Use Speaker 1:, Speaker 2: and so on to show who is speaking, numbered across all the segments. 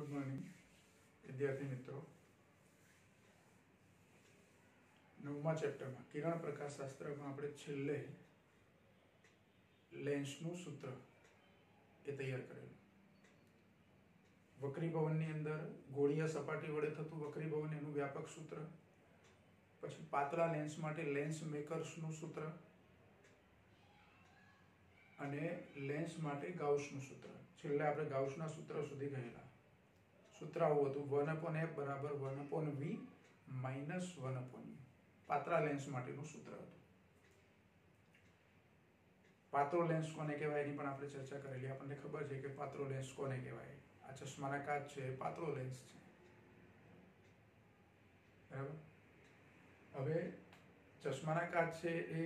Speaker 1: Good morning विद्यार्थी मित्रों। नवमा chapter में किरण प्रकाशशास्त्र में આપણે છેલ્લે લેન્સનું સૂત્ર એ તૈયાર કરેલું। વક્રીભવનની અંદર ગોળીય સપાટી વડે થતું વક્રીભવન એનું વ્યાપક સૂત્ર, પછી પાતળા લેન્સ માટે લેન્સ મેકર્સનું સૂત્ર અને લેન્સ માટે ગાઉસનું સૂત્ર। છેલ્લે આપણે ગાઉસના સૂત્ર સુધી ગયેલા। સૂત્ર આવું હતું 1/f બરાબર 1/v માઇનસ 1/u। પાતળા લેન્સ માટેનું સૂત્ર હતું। પાતળો લેન્સ કોને કહેવાય એની પણ આપણે ચર્ચા કરેલી। આપણને ખબર છે કે પાતળો લેન્સ કોને કહેવાય। આ ચશ્માના કાચ છે એ પાતળો લેન્સ છે, બરાબર। હવે ચશ્માના કાચ છે એ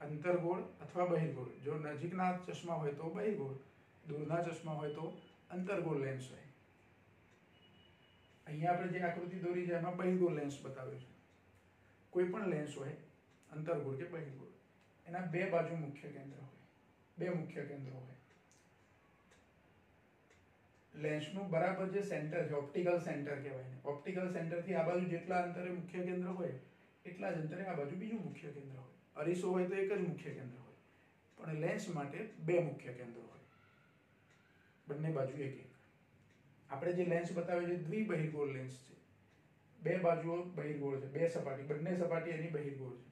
Speaker 1: અંતર્ગોળ અથવા બહિર્ગોળ, જો નજીકના ચશ્મા હોય તો બહિર્ગોળ, દૂરના ચશ્મા હોય તો અંતર્ગોળ લેન્સ હોય। અહીંયા આપણે જે આકૃતિ દોરી છે એમાં બહિર્ગોળ લેન્સ બતાવ્યો છે। કોઈ પણ લેન્સ હોય અંતર્ગોળ કે બહિર્ગોળ, એના બે બાજુ મુખ્ય કેન્દ્ર હોય, બે મુખ્ય કેન્દ્રો હોય। લેન્સનું બરાબર જે સેન્ટર છે ઓપ્ટિકલ સેન્ટર કહેવાય ને, ઓપ્ટિકલ સેન્ટરથી આ બાજુ જેટલા અંતરે મુખ્ય કેન્દ્ર હોય એટલા જ અંતરે આ બાજુ બીજું મુખ્ય કેન્દ્ર હોય। અરીસો હોય તો એક જ મુખ્ય કેન્દ્ર હોય, પણ લેન્સ માટે બે મુખ્ય કેન્દ્રો હોય, બંને બાજુ એક એક। આપણે જે લેન્સ બતાવ્યો છે દ્વિબહિર્ગોળ લેન્સ છે, બે બાજુઓ બહિર્ગોળ છે, બે સપાટી, બંને સપાટી એની બહિર્ગોળ છે।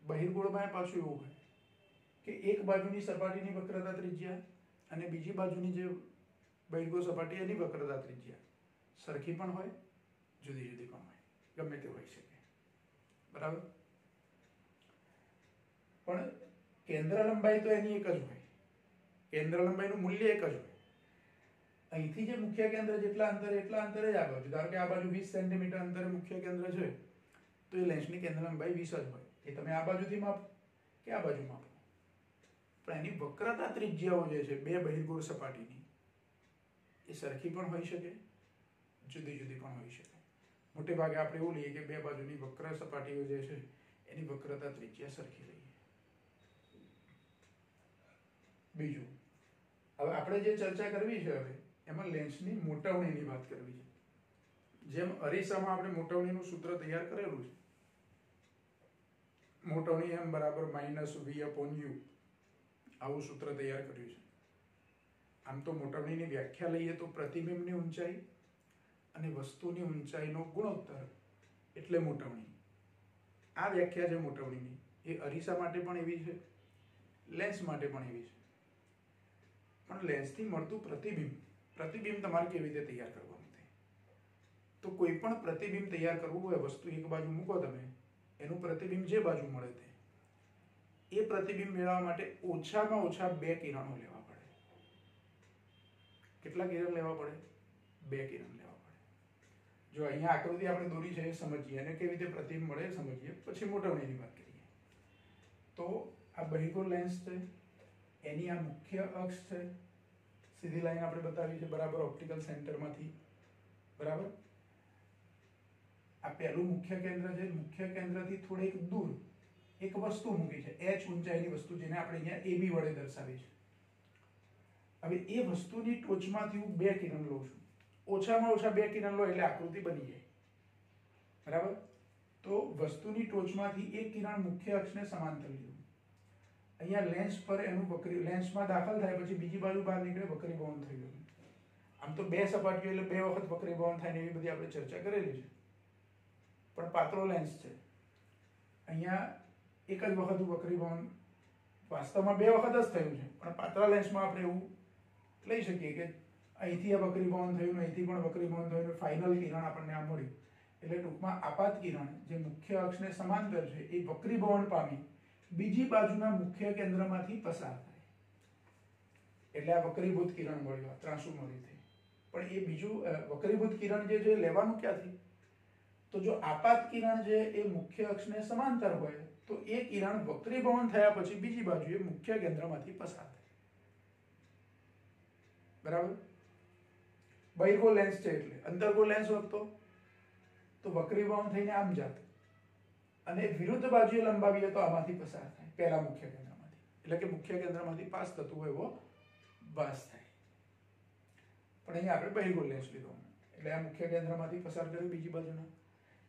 Speaker 1: બહિર્ગોળમાં પાછું એવું હોય કે એક બાજુની સપાટીની વક્રતા ત્રિજ્યા અને બીજી બાજુની જે બહિર્ગોળ સપાટી એની વક્રતા ત્રિજ્યા સરખી પણ હોય, જુદી જુદી પણ હોય, ગમે તે હોઈ શકે, બરાબર। પણ કેન્દ્ર લંબાઈ તો એની એક જ હોય, કેન્દ્ર લંબાઈનું મૂલ્ય એક જ હોય। અહીંથી જે મુખ્ય કેન્દ્ર જેટલા અંતરે એટલા અંતરે જ આ બાજુ, ધારો કે આ બાજુ 20 સેન્ટીમીટર અંતરે મુખ્ય કેન્દ્ર છે તો એ લેન્સની કેન્દ્ર લંબાઈ 20 જ હોય। એ તમે આ બાજુથી માપો કે આ બાજુ માપો, પણ એની વક્રતા ત્રિજ્યાઓ જે છે બે બહિર્ગોળ સપાટીની એ સરખી પણ હોઈ શકે, જુદી જુદી પણ હોઈ શકે। મોટે ભાગે આપણે એવું લઈએ કે બે બાજુની વક્ર સપાટીઓ જે છે એની વક્રતા ત્રિજ્યા સરખી લઈએ। બીજું, હવે આપણે જે ચર્ચા કરવી છે હવે એમાં લેન્સની મોટવણીની વાત કરવી છે। જેમ અરીસામાં આપણે મોટવણીનું સૂત્ર તૈયાર કરેલું છે, મોટવણી m બરાબર -v/u આવું સૂત્ર તૈયાર કર્યું છે। આમ તો મોટવણીની વ્યાખ્યા લઈએ તો પ્રતિબિંબની ઊંચાઈ અને વસ્તુની ઊંચાઈનો ગુણોત્તર એટલે મોટવણી। આ વ્યાખ્યા છે મોટવણીની, એ અરીસા માટે પણ એવી છે, લેન્સ માટે પણ એવી છે। પણ લેન્સથી મળતું પ્રતિબિંબ, પ્રતિબિંબ તમારે કેવી રીતે તૈયાર કરવાનું છે, તો કોઈ પણ પ્રતિબિંબ તૈયાર કરવું હોય, વસ્તુ એક બાજુ મૂકો તમે, એનું પ્રતિબિંબ જે બાજુ મળે તે એ પ્રતિબિંબ મેળવવા માટે ઓછામાં ઓછા બે કિરણો લેવા પડે। કેટલા કિરણ લેવા પડે? બે કિરણ લેવા પડે। જો અહીંયા આકૃતિ આપણે દોરી છે એ સમજીએ અને કેવી રીતે પ્રતિબિંબ મળે એ સમજીએ, પછી મોટવણીની વાત કરીએ। તો આ બહિર્ગોળ લેન્સ છે, એની આ મુખ્ય અક્ષ છે, સીધી લાઈન આપણે બતાવી છે બરાબર ઓપ્ટિકલ સેન્ટરમાંથી, બરાબર। આ પહેલું મુખ્ય કેન્દ્ર છે, મુખ્ય કેન્દ્રથી થોડેક દૂર એક વસ્તુ મૂકી છે, h ઊંચાઈની વસ્તુ, જેને આપણે અહીંયા AB વડે દર્શાવી છે। હવે એ વસ્તુની ટોચમાંથી હું બે કિરણ લઉં છું, ઓછામાં ઓછા બે કિરણ લો એટલે આકૃતિ બની જાય, બરાબર। તો વસ્તુની ટોચમાંથી એક કિરણ મુખ્ય અક્ષને સમાંતર લીધું, અહીંયા લેન્સ પર એનું લેન્સમાં દાખલ થાય પછી બીજી બાજુ બહાર નીકળે, વક્રીભવન થઈ ગયું। આમ તો બે સપાટીઓ એટલે બે વખત વક્રીભવન થાય ને એવી બધી આપણે ચર્ચા કરેલી છે, પણ પાતળો લેન્સ છે, અહીંયા એક જ વખત વક્રીભવન વાસ્તવમાં બે વખત જ થયું છે, પણ પાતળા લેન્સમાં આપણે એવું લઈ શકીએ કે અહીંથી આ વક્રીભવન થયું ને અહીંથી પણ વક્રીભવન થયું ને ફાઇનલ કિરણ આપણને આ મળ્યું। એટલે ટૂંકમાં આપાત કિરણ જે મુખ્ય અક્ષને સમાંતર છે એ વક્રીભવન પામી બીજી બાજુના મુખ્ય કેન્દ્રમાંથી પસાર થાય એટલે આ વક્રીભૂત કિરણ મળ્યું, ત્રાંસુ મળી થઈ। પણ એ બીજું વક્રીભૂત કિરણ જે છે લેવાનું ક્યાંથી? તો જો આપાત કિરણ જે એ મુખ્ય અક્ષને સમાંતર હોય તો એ કિરણ વક્રીભવન થયા પછી બીજી બાજુએ મુખ્ય કેન્દ્રમાંથી પસાર થાય, બરાબર। બહિર્ગોળ લેન્સ છે એટલે અંતર્ગોળ લેન્સ હોત તો વક્રીભવન થઈને આમ જાત અને વિરુદ્ધ બાજુએ લંબાવીએ તો આમાંથી પસાર થાય પહેલા મુખ્ય કેન્દ્રમાંથી, એટલે કે મુખ્ય કેન્દ્રમાંથી પાસ થતું હોય એવો ભાસ થાય। પણ અહીંયા આપણે બહિર્ગોળ લેન્સ લીધો એટલે આ મુખ્ય કેન્દ્રમાંથી પસાર કર્યું બીજી બાજુના.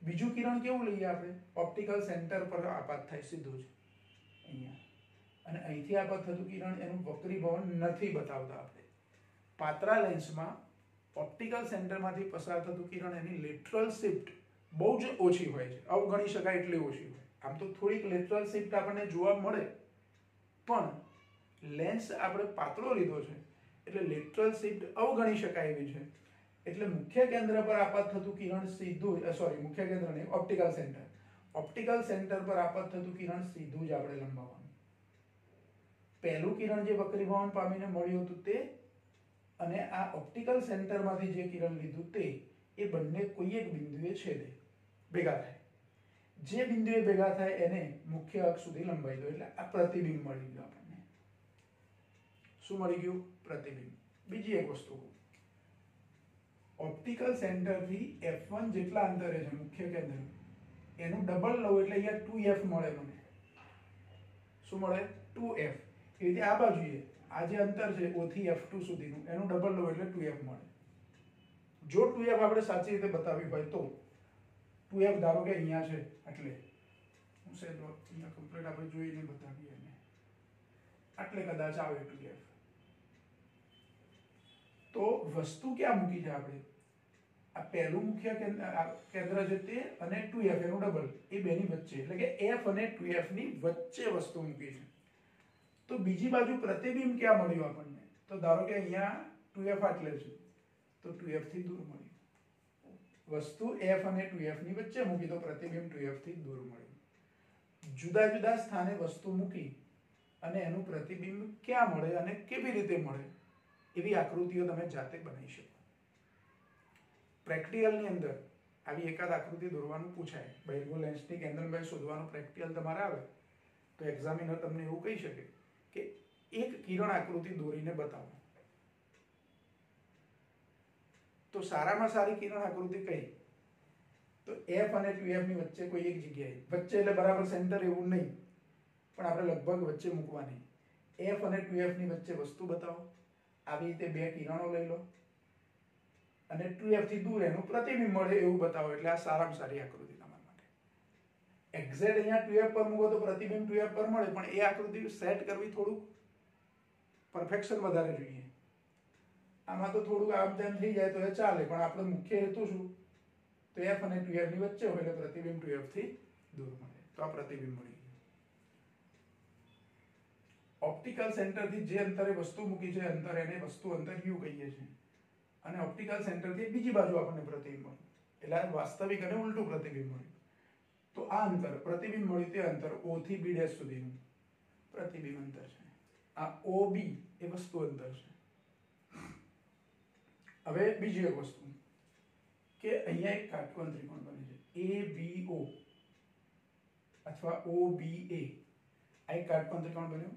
Speaker 1: બીજું કિરણ કેવું લઈએ આપણે? ઓપ્ટિકલ સેન્ટર પર આપાત થાય સીધું જ અહીંયા, અને અહીંથી આપાત થતું કિરણ એનું વક્રીભવન નથી બતાવતા આપણે. પાતળા લેન્સમાં ઓપ્ટિકલ સેન્ટરમાંથી પસાર થતું કિરણ એની લેટરલ શિફ્ટ બહુ જ ઓછી હોય છે, અવગણી શકાય એટલી ઓછી હોય. આમ તો થોડીક લેટરલ શિફ્ટ આપણને જોવા મળે, પણ લેન્સ આપણે પાતળો લીધો છે એટલે લેટરલ શિફ્ટ અવગણી શકાય એવી છે. એટલે મુખ્ય કેન્દ્ર પર આપાત થતું કિરણ સીધું મુખ્ય કેન્દ્ર નહીં, ઓપ્ટિકલ સેન્ટર પર આપાત થતું કિરણ સીધું જ આપણે લંબાવવાનું. પહેલું કિરણ જે વક્રીભવન પામીને મળ્યું હતું તે, અને આ ઓપ્ટિકલ સેન્ટરમાંથી જે કિરણ લીધું તે, એ બંને કોઈ એક બિંદુએ છેદે, ભેગા થાય. જે બિંદુએ ભેગા થાય એને મુખ્ય અક્ષ સુધી લંબાઈ દો એટલે આ પ્રતિબિંબ મળી ગયું આપણને. શું મળી ગયું? પ્રતિબિંબ. બીજી એક વસ્તુ, ઓપ્ટિકલ સેન્ટરથી f1 જેટલા અંતરે છે મુખ્ય કેન્દ્ર, એનું ડબલ લઉં એટલે અહીંયા 2f મળે મને. શું મળે? 2f. એ રીતે આ બાજુએ આ જે અંતર છે O થી F2 સુધીનું, એનું ડબલ લઉં એટલે 2f મળે. જો 2f આપણે સાચી રીતે બતાવી હોય તો 2f ધારો કે અહીંયા છે એટલે હું સેજ અહીંયા કમ્પ્લીટ આપણે જોઈને બતાવીએ એને, એટલે કદાચ આવે 2f. તો વસ્તુ ક્યાં મૂકી છે આપણે? આ પહેલું મુખ્ય કેન્દ્ર છે તે, અને 2f એનું ડબલ, એ બેની વચ્ચે, એટલે કે f અને 2f ની વચ્ચે વસ્તુ મૂકી છે. તો બીજી બાજુ પ્રતિબિંબ ક્યાં મળ્યું આપણને? તો ધારો કે અહીંયા 2f આટલે છે, તો 2f થી દૂર મળ્યું. વસ્તુ f અને 2f ની વચ્ચે મૂકી તો પ્રતિબિંબ 2f થી દૂર મળ્યું. જુદા જુદા સ્થાને વસ્તુ મૂકી અને એનું પ્રતિબિંબ ક્યાં મળે અને કેવી રીતે મળે એવી આકૃતિઓ તમે જાતે બનાવી શકો. પ્રેક્ટિકલની અંદર આવી એકાદ આકૃતિ દોરવાનું પૂછાય, બહિર્ગોળ લેન્સની કેન્દ્રલંબાઈ શોધવાનું પ્રેક્ટિકલ તમારે આવે તો એક્ઝામિનર તમને એવું કહી શકે કે એક કિરણ આકૃતિ દોરીને બતાવો. તો સારામાં સારી કિરણ આકૃતિ કઈ? તો f અને 2f ની વચ્ચે કોઈ એક જગ્યાએ, વચ્ચે એટલે બરાબર સેન્ટર એવું નહીં, પણ આપણે લગભગ વચ્ચે મૂકવાની. f અને 2f ની વચ્ચે વસ્તુ બતાવો. આવી રીતે બે કિરણો લઈ લો અને 2f થી દૂર એનું પ્રતિબિંબ મળે એવું બતાવો, એટલે આ સારામાં સારી આકૃતિ તમારા માટે. એક્ઝેક્ટ અહીંયા 2f પર મૂકો તો પ્રતિબિંબ 2f પર મળે, પણ એ આકૃતિ સેટ કરવી થોડુંક પરફેક્શન વધારે જોઈએ. આમાં તો થોડુંક આમ તેમ થઈ જાય તો એ ચાલે, પણ આપણો મુખ્ય હેતુ શું? તો f અને 2f ની વચ્ચે હોય એટલે પ્રતિબિંબ 2f થી દૂર મળે. તો આ પ્રતિબિંબ મળી ગયું. ઓપ્ટિકલ સેન્ટરથી જે અંતરે વસ્તુ મૂકી છે અંતર, એને વસ્તુ અંતર u કહીએ છીએ, અને ઓપ્ટિકલ સેન્ટરથી બીજી બાજુ આપણને પ્રતિબિંબ મળ્યું, એટલે વાસ્તવિક અને ઉલટું પ્રતિબિંબ મળ્યું. તો આ અંતર પ્રતિબિંબ મળ્યું તે અંતર O થી B' સુધીનું પ્રતિબિંબ અંતર છે. આ OB એ વસ્તુ અંતર છે. હવે બીજી એક વસ્તુ કે અહીંયા એક કાટકોણ ત્રિકોણ બને છે ABO અથવા OBA. આ એક કાટકોણ ત્રિકોણ બન્યો,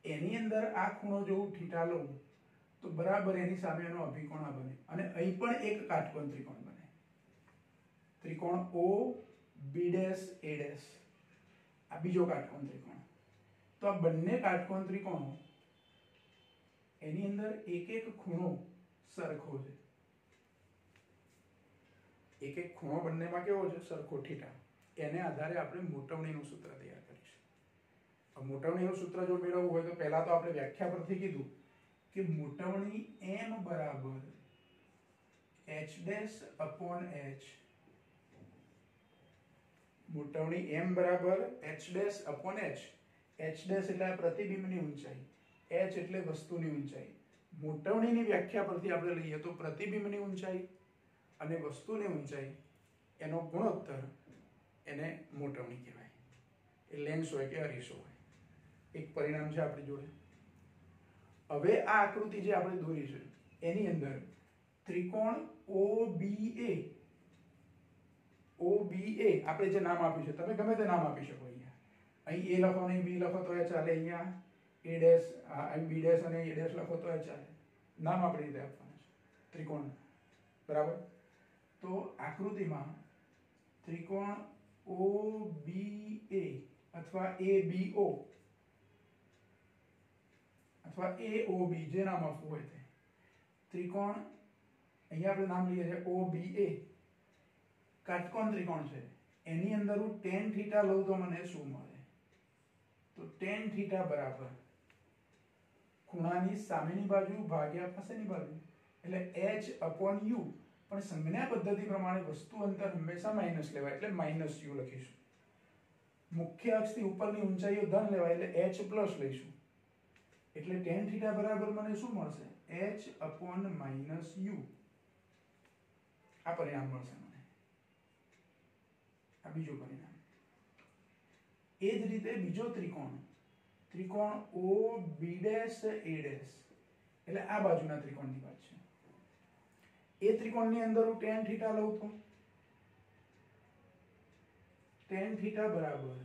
Speaker 1: એની અંદર આ ખૂણો જો હું θ લઉં તો બરાબર એની સામેનો અભિકોણ આ બને, અને અહીં પણ એક કાટકોણ ત્રિકોણ બને, ત્રિકોણ OB'A'. આ બીજો કાટકોણ ત્રિકોણ. તો આ બંને કાટકોણ ત્રિકોણો એની અંદર એક એક ખૂણો સરખો છે. એક એક ખૂણો બંનેમાં કેવો છે? સરખો, θ. એને આધારે આપણે મોટવણીનું સૂત્ર તૈયાર કરીશું. મોટવણીનું સૂત્ર જો મેળવવું હોય તો પહેલા તો આપણે વ્યાખ્યા પરથી કીધું કે મોટવણી m બરાબર h'/h. મોટવણી m બરાબર h'/h. h' એટલે આ પ્રતિબિંબની ઊંચાઈ, h એટલે વસ્તુની ઊંચાઈ. મોટવણીની વ્યાખ્યા પરથી આપણે લઈએ તો પ્રતિબિંબની ઊંચાઈ અને વસ્તુની ઊંચાઈ એનો ગુણોત્તર, એને મોટવણી કહેવાય. એ લેન્સ હોય કે અરીસો હોય, એક પરિણામ છે આપણી જોડે. હવે આ આકૃતિ જે આપણે દોરી છે એની અંદર ત્રિકોણ OBA આપણે જે નામ આપ્યું છે, તમે ગમે તે નામ આપી શકો. અહીંયા અહીં A લખો, નહીં B લખો તો એ ચાલે, અહીંયા A', અહીં B' અને A' લખો તો એ ચાલે. નામ આપણી રીતે આપવાના છે ત્રિકોણ, બરાબર. તો આકૃતિમાં ત્રિકોણ OBA અથવા ABO અથવા AOB જે નામ આપવું હોય તે, ત્રિકોણ અહીંયા આપણે નામ લઈએ છીએ OBA, કાટકોણ ત્રિકોણ છે, એની અંદર હું tan θ લઉં તો મને શું મળે? તો tan θ બરાબર ખૂણાની સામેની બાજુ ભાગ્યા પાછળની બાજુ, એટલે h/u, પણ સંજ્ઞા પદ્ધતિ પ્રમાણે વસ્તુ અંતર હંમેશા માઈનસ લેવાય, એટલે -u લખીશું. મુખ્ય અક્ષથી ઉપરની ઊંચાઈઓ ધન લેવાય, એટલે h પ્લસ લઈશું. એટલે tan θ બરાબર મને શું મળશે? h/-u. આ પરિણામ મળશે મને. આ બીજું પરિણામ. એ જ રીતે બીજો ત્રિકોણ OB'A', એટલે આ બાજુના ત્રિકોણની વાત છે. એ ત્રિકોણની અંદર હું tan θ લઉં તો tan θ બરાબર,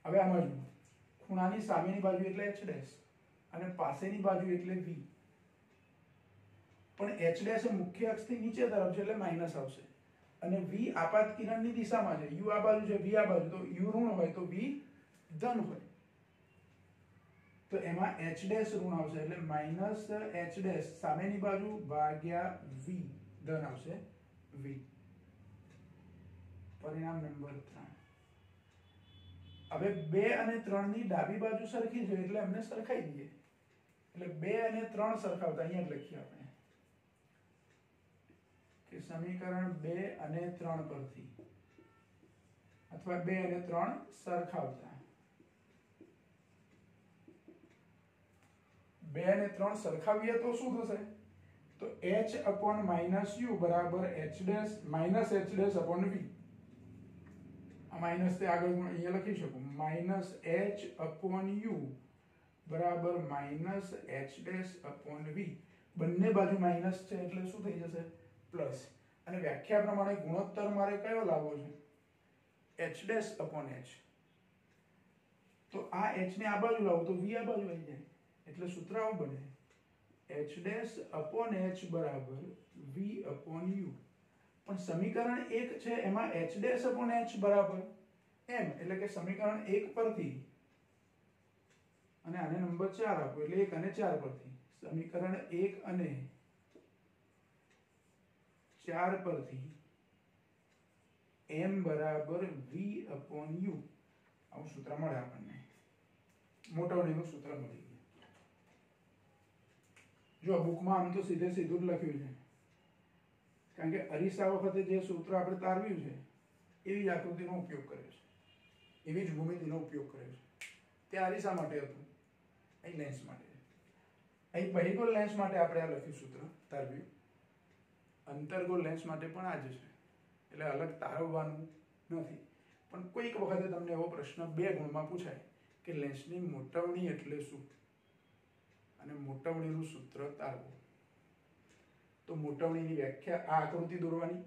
Speaker 1: હવે આમાં જુઓ, ખૂણાની સામેની બાજુ એટલે h' અને પાસેની બાજુ એટલે v, પણ h' એ મુખ્ય અક્ષથી નીચે તરફ છે એટલે માઈનસ આવશે, અને v આપાત કિરણની દિશામાં છે. u આ બાજુ છે, v આ બાજુ, તો u ઋણ હોય તો v ધન હોય, તો એમાં h' ઋણ આવશે, એટલે -h' સામેની બાજુ ભાગ્યા v, ધન આવશે v. પરિણામ નંબર 3. હવે 2 અને 3 ની ડાબી બાજુ સરખી છે એટલે અમને સરખાઈ દઈએ. એટલે 2 અને 3 સરખાવતા અહીંયા જ લખીએ આપણે કે સમીકરણ 2 અને 3 પરથી, અથવા 2 અને 3 સરખાવતા, 2 અને 3 સરખાવીએ તો શું થશે? તો h/-u બરાબર h'-h'/v. આ માઈનસ તે આગળ હું અહીંયા લખી શકું, -h/u બરાબર -h'/v. બંને બાજુ માઈનસ છે એટલે શું થઈ જશે? પ્લસ. અને વ્યાખ્યા પ્રમાણે ગુણોત્તર મારે કયો લાવવો છે? h'/h. તો આ h ને આ બાજુ લાવું તો v આ બાજુ આવી જાય, એટલે સૂત્ર આવું બને, h'/h બરાબર v/u. પણ સમીકરણ 1 છે એમાં h'/h બરાબર m, એટલે કે સમીકરણ 1 પરથી, અને આને નંબર 4 આપો, એટલે 1 અને 4 પરથી, સમીકરણ 1 અને 4 પરથી m બરાબર v/u આવું સૂત્ર મળે આપણને. મોટાવણીનું સૂત્ર મળી ગયું. જો બુકમાં આમ તો સીધે સીધું જ લખ્યું છે, કારણ કે અરીસા વખતે જે સૂત્ર આપણે તારવ્યું છે એવી જ આકૃતિનો ઉપયોગ કર્યો છે, એવી જ ભૂમિતિનો ઉપયોગ કર્યો છે. તે અરીસા માટે હતું, અહીં લેન્સ માટે. અહીં બહિર્ગોળ લેન્સ માટે આપણે આ લખ્યું સૂત્ર તારવ્યું, અંતર્ગોળ લેન્સ માટે પણ આ જ છે, એટલે અલગ તારવવાનું નથી. પણ કોઈક વખતે તમને એવો પ્રશ્ન 2 ગુણમાં પૂછાય કે લેન્સની મોટવણી એટલે શું, અને મોટવણીનું સૂત્ર તારવું. તો મોટવણીની વ્યાખ્યા, આ આકૃતિ દોરવાની,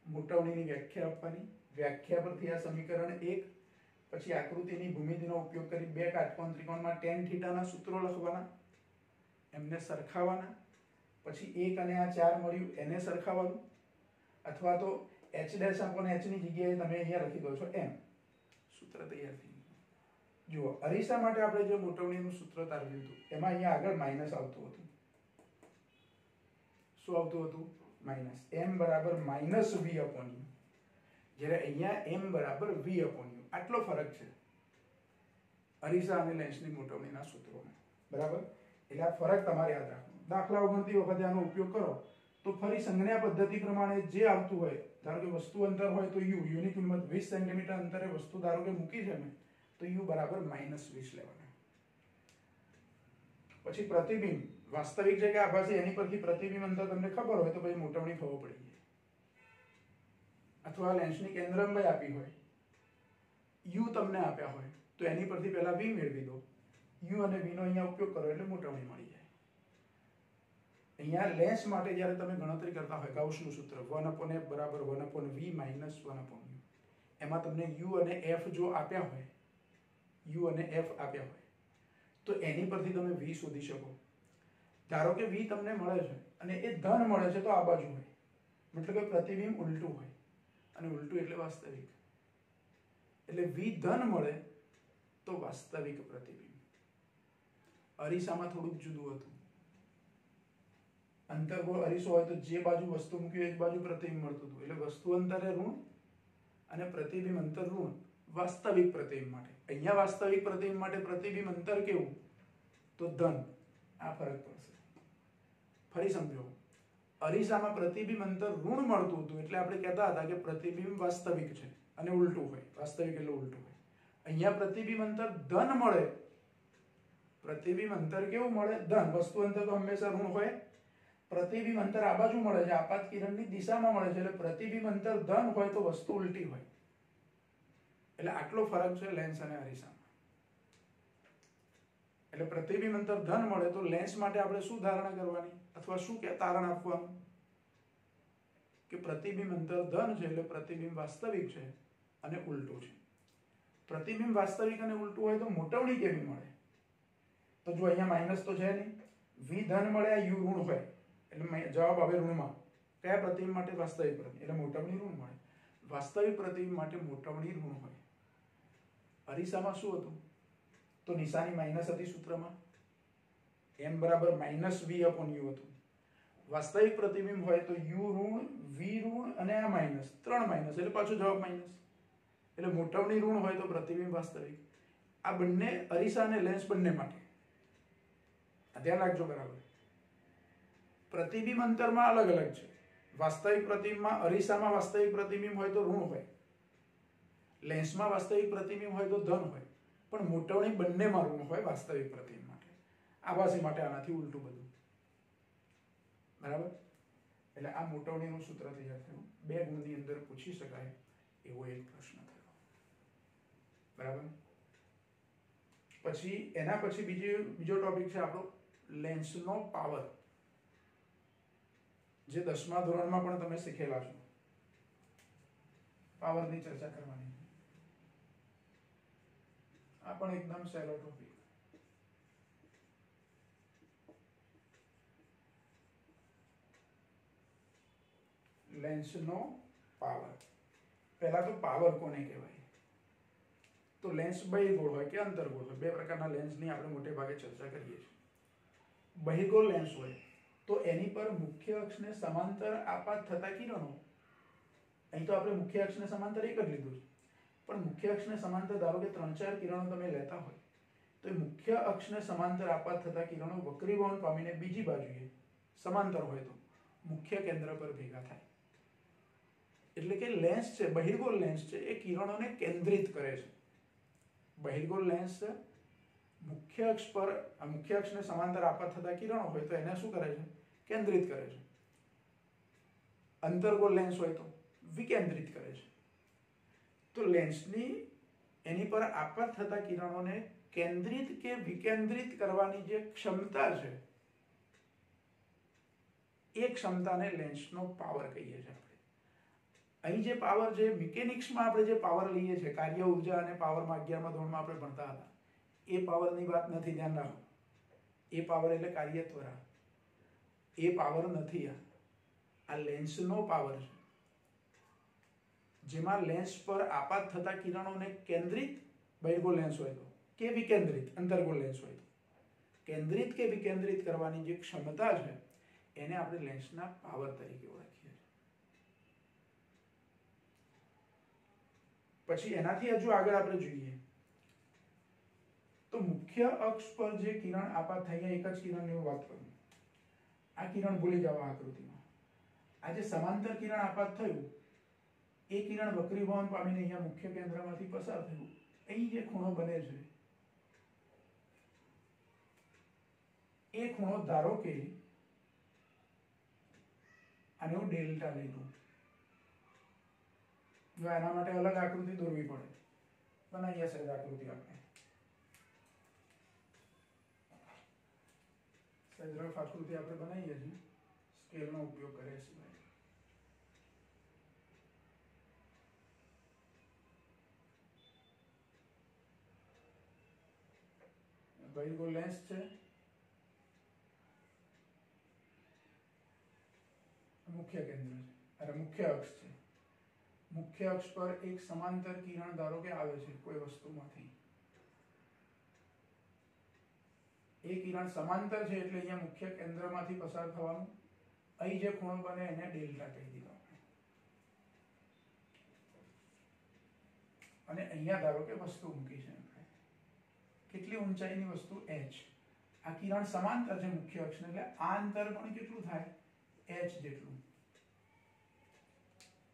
Speaker 1: મોટવણીની વ્યાખ્યા આપવાની, વ્યાખ્યા પરથી આ સમીકરણ 1, પછી આકૃતિની ભૂમિતિનો ઉપયોગ કરી 2 કાટકોણ ત્રિકોણમાં tan θ ના સૂત્રો લખવાના, એમને સરખાવવાના, પછી 1 અને આ 4 મળ્યું એને સરખાવવાનું, અથવા તો h'/h ની જગ્યાએ તમે અહીંયા લખી દો છો m. સૂત્ર તૈયાર થઈ ગયું. જુઓ, અરીસા માટે આપણે જે મોટવણીનું સૂત્ર તારવ્યું હતું એમાં અહીંયા આગળ માઈનસ આવતું હતું. શું આવતું હતું? માઈનસ. m બરાબર -v/u, જ્યારે અહીંયા m બરાબર v/u. આટલો ફરક છે અરીસા અને લેન્સની મોટવણીના સૂત્રોમાં. બરાબર? એટલે આ ફરક તમારે યાદ રાખવાનો. દાખલાઓ ગણતી વખતે આનો ઉપયોગ કરો તો ફરી સંજ્ઞા પદ્ધતિ પ્રમાણે જે આવતું હોય, ધારો કે વસ્તુ અંતર હોય તો u ની કિંમત 20 સેન્ટીમીટર અંતરે વસ્તુ ધારો કે મૂકી છે મેં, તો u બરાબર -20 લેવાના. પછી પ્રતિબિંબ, વાસ્તવિક છે કે આભાસી, એની પરથી પ્રતિબિંબ અંતર તમને ખબર હોય તો પછી મોટવણી ખબર પડી જાય. અથવા લેન્સની કેન્દ્રલંબાઈ આપી હોય, u તમને આપ્યા હોય તો એની પરથી પહેલા v મેળવી દો, u અને v નો અહીંયા ઉપયોગ કરો એટલે મોટવણી મળી જાય. અહીંયા લેન્સ માટે જ્યારે તમે ગણતરી કરતા હોય ગાઉસનું સૂત્ર 1/f બરાબર 1/v માઈનસ 1/u, એમાં તમને u અને f જો આપ્યા હોય, u અને f આપ્યા હોય તો એની પરથી તમે v શોધી શકો. ધારો કે v તમને મળે છે અને એ ધન મળે છે તો આ બાજુ હોય, મતલબ કે પ્રતિબિંબ ઉલટું હોય, અને ઉલટું એટલે વાસ્તવિક. એટલે v ધન મળે તો વાસ્તવિક પ્રતિબિંબ. અરીસામાં થોડુંક જુદું હતું. અંતર્ગોળ અરીસો હોય તો જે બાજુ વસ્તુ મૂકી હોય એ જ બાજુ પ્રતિબિંબ મળતું હતું. એટલે વસ્તુ અંતરે ઋણ અને પ્રતિબિંબ અંતર ઋણ વાસ્તવિક પ્રતિબિંબ માટે. અહીંયા વાસ્તવિક પ્રતિબિંબ માટે પ્રતિબિંબ અંતર કેવું? તો ધન. આ ફરક પડશે. ફરી સમજો, અરીસામાં પ્રતિબિંબ અંતર ઋણ મળતું હતું એટલે આપણે કહેતા હતા કે પ્રતિબિંબ વાસ્તવિક છે અને ઉલટું હોય. વાસ્તવિક એટલે ઉલટું હોય. અહીંયા પ્રતિબિંબ અંતર ધન મળે. પ્રતિબિંબ અંતર કેવું મળે? ધન. વસ્તુ અંતર તો હંમેશા ઋણ હોય. પ્રતિબિંબ અંતર આ બાજુ મળે છે, આપાત કિરણની દિશામાં મળે છે, એટલે પ્રતિબિંબ અંતર ધન હોય તો વસ્તુ ઉલટી હોય. એટલે આટલો ફરક છે લેન્સ અને અરીસામાં. એટલે પ્રતિબિંબ અંતર ધન મળે તો લેન્સ માટે આપણે શું ધારણા કરવાની અથવા શું તારણ આપવાનું? કે પ્રતિબિંબ અંતર ધન છે એટલે પ્રતિબિંબ વાસ્તવિક છે અને ઉલટું છે. પ્રતિબિંબ વાસ્તવિક અને ઉલટું હોય તો મોટવણી કેવી મળે? તો જો અહીંયા માઇનસ તો છે નહીં, v ધન મળે, આ u ઋણ હોય એટલે જવાબ આવે ઋણમાં. કયા પ્રતિબિંબ માટે? વાસ્તવિક પ્રતિબિંબ. એટલે મોટવણી ઋણ મળે. વાસ્તવિક પ્રતિબિંબ માટે મોટવણી ઋણ હોય. અરીસામાં શું હતું? તો નિશાની માઇનસ હતી સૂત્રમાં, m બરાબર -v/u હતું. વાસ્તવિક પ્રતિબિંબ હોય તો u ઋણ, v ઋણ અને આ માઇનસ, 3 માઇનસ એટલે પાછો જવાબ માઇનસ. એટલે મોટવણી ઋણ હોય તો પ્રતિબિંબ વાસ્તવિક. આ બંને અરીસા અને લેન્સ બંને માટે. ધ્યાન રાખજો બરાબર. પ્રતિબિંબ અંતરમાં અલગ અલગ છે. વાસ્તવિક પ્રતિબિંબમાં, અરીસામાં વાસ્તવિક પ્રતિબિંબ હોય તો ઋણ હોય, લેન્સમાં વાસ્તવિક પ્રતિબિંબ હોય તો ધન હોય, પણ મોટવણી બંનેમાં ઋણ હોય વાસ્તવિક પ્રતિબિંબ માટે. આભાસી માટે આનાથી ઉલટું બધું. બરાબર. એટલે આ મોટવણીનું સૂત્ર તૈયાર થયું. 2 ગુણની અંદર પૂછી શકાય એવો એક પ્રશ્ન થયો. બરાબર. પછી એના પછી બીજો ટોપિક છે આપણો લેન્સનો પાવર, જે 10મા ધોરણમાં પણ તમે શીખેલા છો. પાવરની ચર્ચા કરવાની. આ પણ એકદમ સહેલો ટોપિક. લેન્સનો પાવર. પહેલા તો પાવર કોને કહેવાય? તો લેન્સ બહિર્ગોળ હોય કે અંતર્ગોળ હોય, 2 પ્રકારના લેન્સની આપણે મોટે ભાગે ચર્ચા કરીએ છીએ. બહિર્ગોળ લેન્સ હોય તો એની પર મુખ્ય અક્ષને સમાંતર આપાત થતા કિરણો, અહીં તો આપણે મુખ્ય અક્ષને સમાંતર એક જ લીધું છે, પણ મુખ્ય અક્ષને સમાંતર ધારો કે 3-4 કિરણો તમે લેતા હોય તો એ મુખ્ય અક્ષને સમાંતર આપાત થતા કિરણો વક્રીભવન પામીને બીજી બાજુએ સમાંતર હોય તો મુખ્ય કેન્દ્ર પર ભેગા થાય. એટલે કે લેન્સ છે, બહિર્ગોળ લેન્સ છે, એ કિરણોને કેન્દ્રિત કરે છે. બહિર્ગોળ લેન્સ મુખ્ય અક્ષ પર, મુખ્ય અક્ષને સમાંતર આપાત થતા કિરણો હોય તો એને શું કરે છે? કેન્દ્રિત કરે છે. અંતર્ગોળ લેન્સ હોય તો વિકેન્દ્રિત કરે છે. તો લેન્સની એની પર આપાત થતા કિરણોને કેન્દ્રિત કે વિકેન્દ્રિત કરવાની જે ક્ષમતા છે, એ ક્ષમતાને લેન્સનો પાવર કહીએ છીએ આપણે. અહીં જે પાવર છે, મિકેનિક્સમાં આપણે જે પાવર લઈએ છીએ, કાર્ય ઉર્જા અને પાવરમાં 11મા ધોરણમાં આપણે ભણતા હતા, એ પાવરની વાત નથી, ધ્યાન રાખો. એ પાવર એટલે કાર્ય ત્વરા. એ પાવર નથી. આ લેન્સનો પાવર છે, જેમાં લેન્સ પર આપાત થતા કિરણોને કેન્દ્રિત, બહિર્ગોળ લેન્સ હોય તો, કે વિકેન્દ્રિત, અંતર્ગોળ લેન્સ હોય તો, કેન્દ્રિત કે વિકેન્દ્રિત કરવાની જે ક્ષમતા છે એને આપણે લેન્સના પાવર તરીકે ઓળખીએ છીએ. પછી એનાથી હજુ આગળ આપણે જોઈએ તો મુખ્ય અક્ષ પર જે કિરણ આપાત થાય, એક જ કિરણની હું વાત કરું, આ કિરણ ભૂલી જાવ આકૃતિમાં. આ જે સમાંતર કિરણ આપાત થયું, એ કિરણ વક્રીભવન પામીને અહીંયા મુખ્ય કેન્દ્રમાંથી પસાર થયું. અહીં જે ખૂણો બને છે એ ખૂણો ધારો કે આને હું ડેલ્ટા લઈ લઉં. જો એના માટે અલગ આકૃતિ દોરવી પડે, બનાવીએ સહેજ આકૃતિ આપણે. સહેજ રફ આકૃતિ આપણે બનાવીએ છીએ, સ્કેલનો ઉપયોગ કરે છે. બહિર્ગોળ લેન્સ છે, મુખ્ય કેન્દ્ર છે, અરે મુખ્ય અક્ષ છે. મુખ્ય અક્ષ પર એક સમાંતર કિરણ ધારો કે આવે છે કોઈ વસ્તુમાંથી. એ કિરણ સમાંતર છે એટલે અહીંયા મુખ્ય કેન્દ્રમાંથી પસાર થવાનું, અહીં જે ખૂણો બને એને ડેલ્ટા કહી દીધો અને અહીંયા ધારો કે વસ્તુ મૂકી છે કેટલી ઊંચાઈની વસ્તુ h આ કિરણ સમાંતર છે મુખ્ય અક્ષને એટલે આ અંતર પણ કેટલું થાય h જેટલું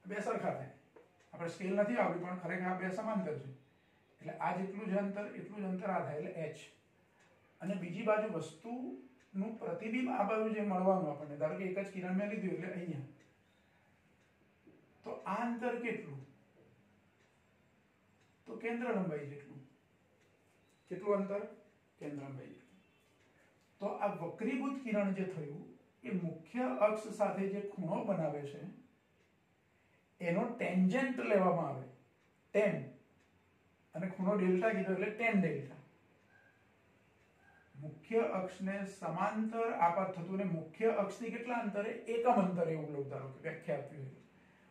Speaker 1: બે સરખા થાય આપણે સ્કેલ નથી આવડી પણ ખરેખર આ બે સમાંતર છે એટલે આ જેટલું જ અંતર એટલું જ અંતર આ થાય એટલે h અને બીજી બાજુ વસ્તુનું પ્રતિબિંબ આ બાજુ જે મળવાનું આપણને ધારો કે એક જ કિરણ મેં લીધું એટલે અહીંયા તો આ અંતર કેટલું તો કેન્દ્ર લંબાઈ જેટલું કેટલું અંતર કેન્દ્ર લંબાઈ જેટલું તો આ વક્રીભૂત કિરણ જે થયું એ મુખ્ય અક્ષ સાથે જે ખૂણો બનાવે છે એનો ટેન્જન્ટ લેવામાં આવે tan અને ખૂણો ડેલ્ટા કીધો એટલે tan ડેલ્ટા મુખ્ય અક્ષને સમાંતર આપાત થતું અને મુખ્ય અક્ષથી કેટલા અંતરે એકમ અંતરે એવું લઉં ધારો કે વ્યાખ્યા આપી હોય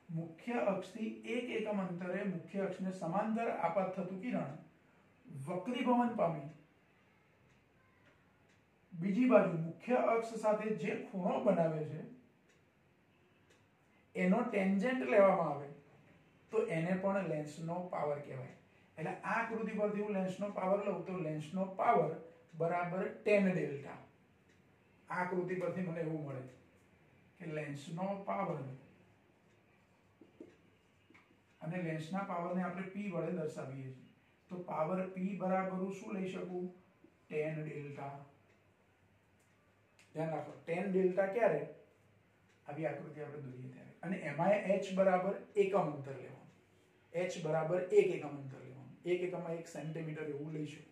Speaker 1: મુખ્ય અક્ષથી એક એકમ અંતરે મુખ્ય અક્ષને સમાંતર આપાત થતું કિરણ વક્રીભવન પામી બીજી બાજુ મુખ્ય અક્ષ સાથે જે ખૂણો બનાવે છે એનો ટેન્જન્ટ લેવામાં આવે તો એને પણ લેન્સનો પાવર કહેવાય એટલે આ આકૃતિ પરથી હું લેન્સનો પાવર લઉં તો લેન્સનો પાવર બરાબર tan ડેલ્ટા આ આકૃતિ પરથી મને એવું મળે કે લેન્સનો પાવર અને લેન્સના પાવરને આપણે p વડે દર્શાવીએ છીએ તો પાવર p બરાબર હું શું લઈ શકું tan ડેલ્ટા ધ્યાન રાખો tan ડેલ્ટા ક્યારે આવી આકૃતિ આપણે દોરીએ ત્યારે અને એમાં h બરાબર એકમ અંતર લેવાનું h બરાબર 1 એકમ અંતર લેવાનું 1 એકમમાં 1 સેન્ટીમીટર એવું લઈશું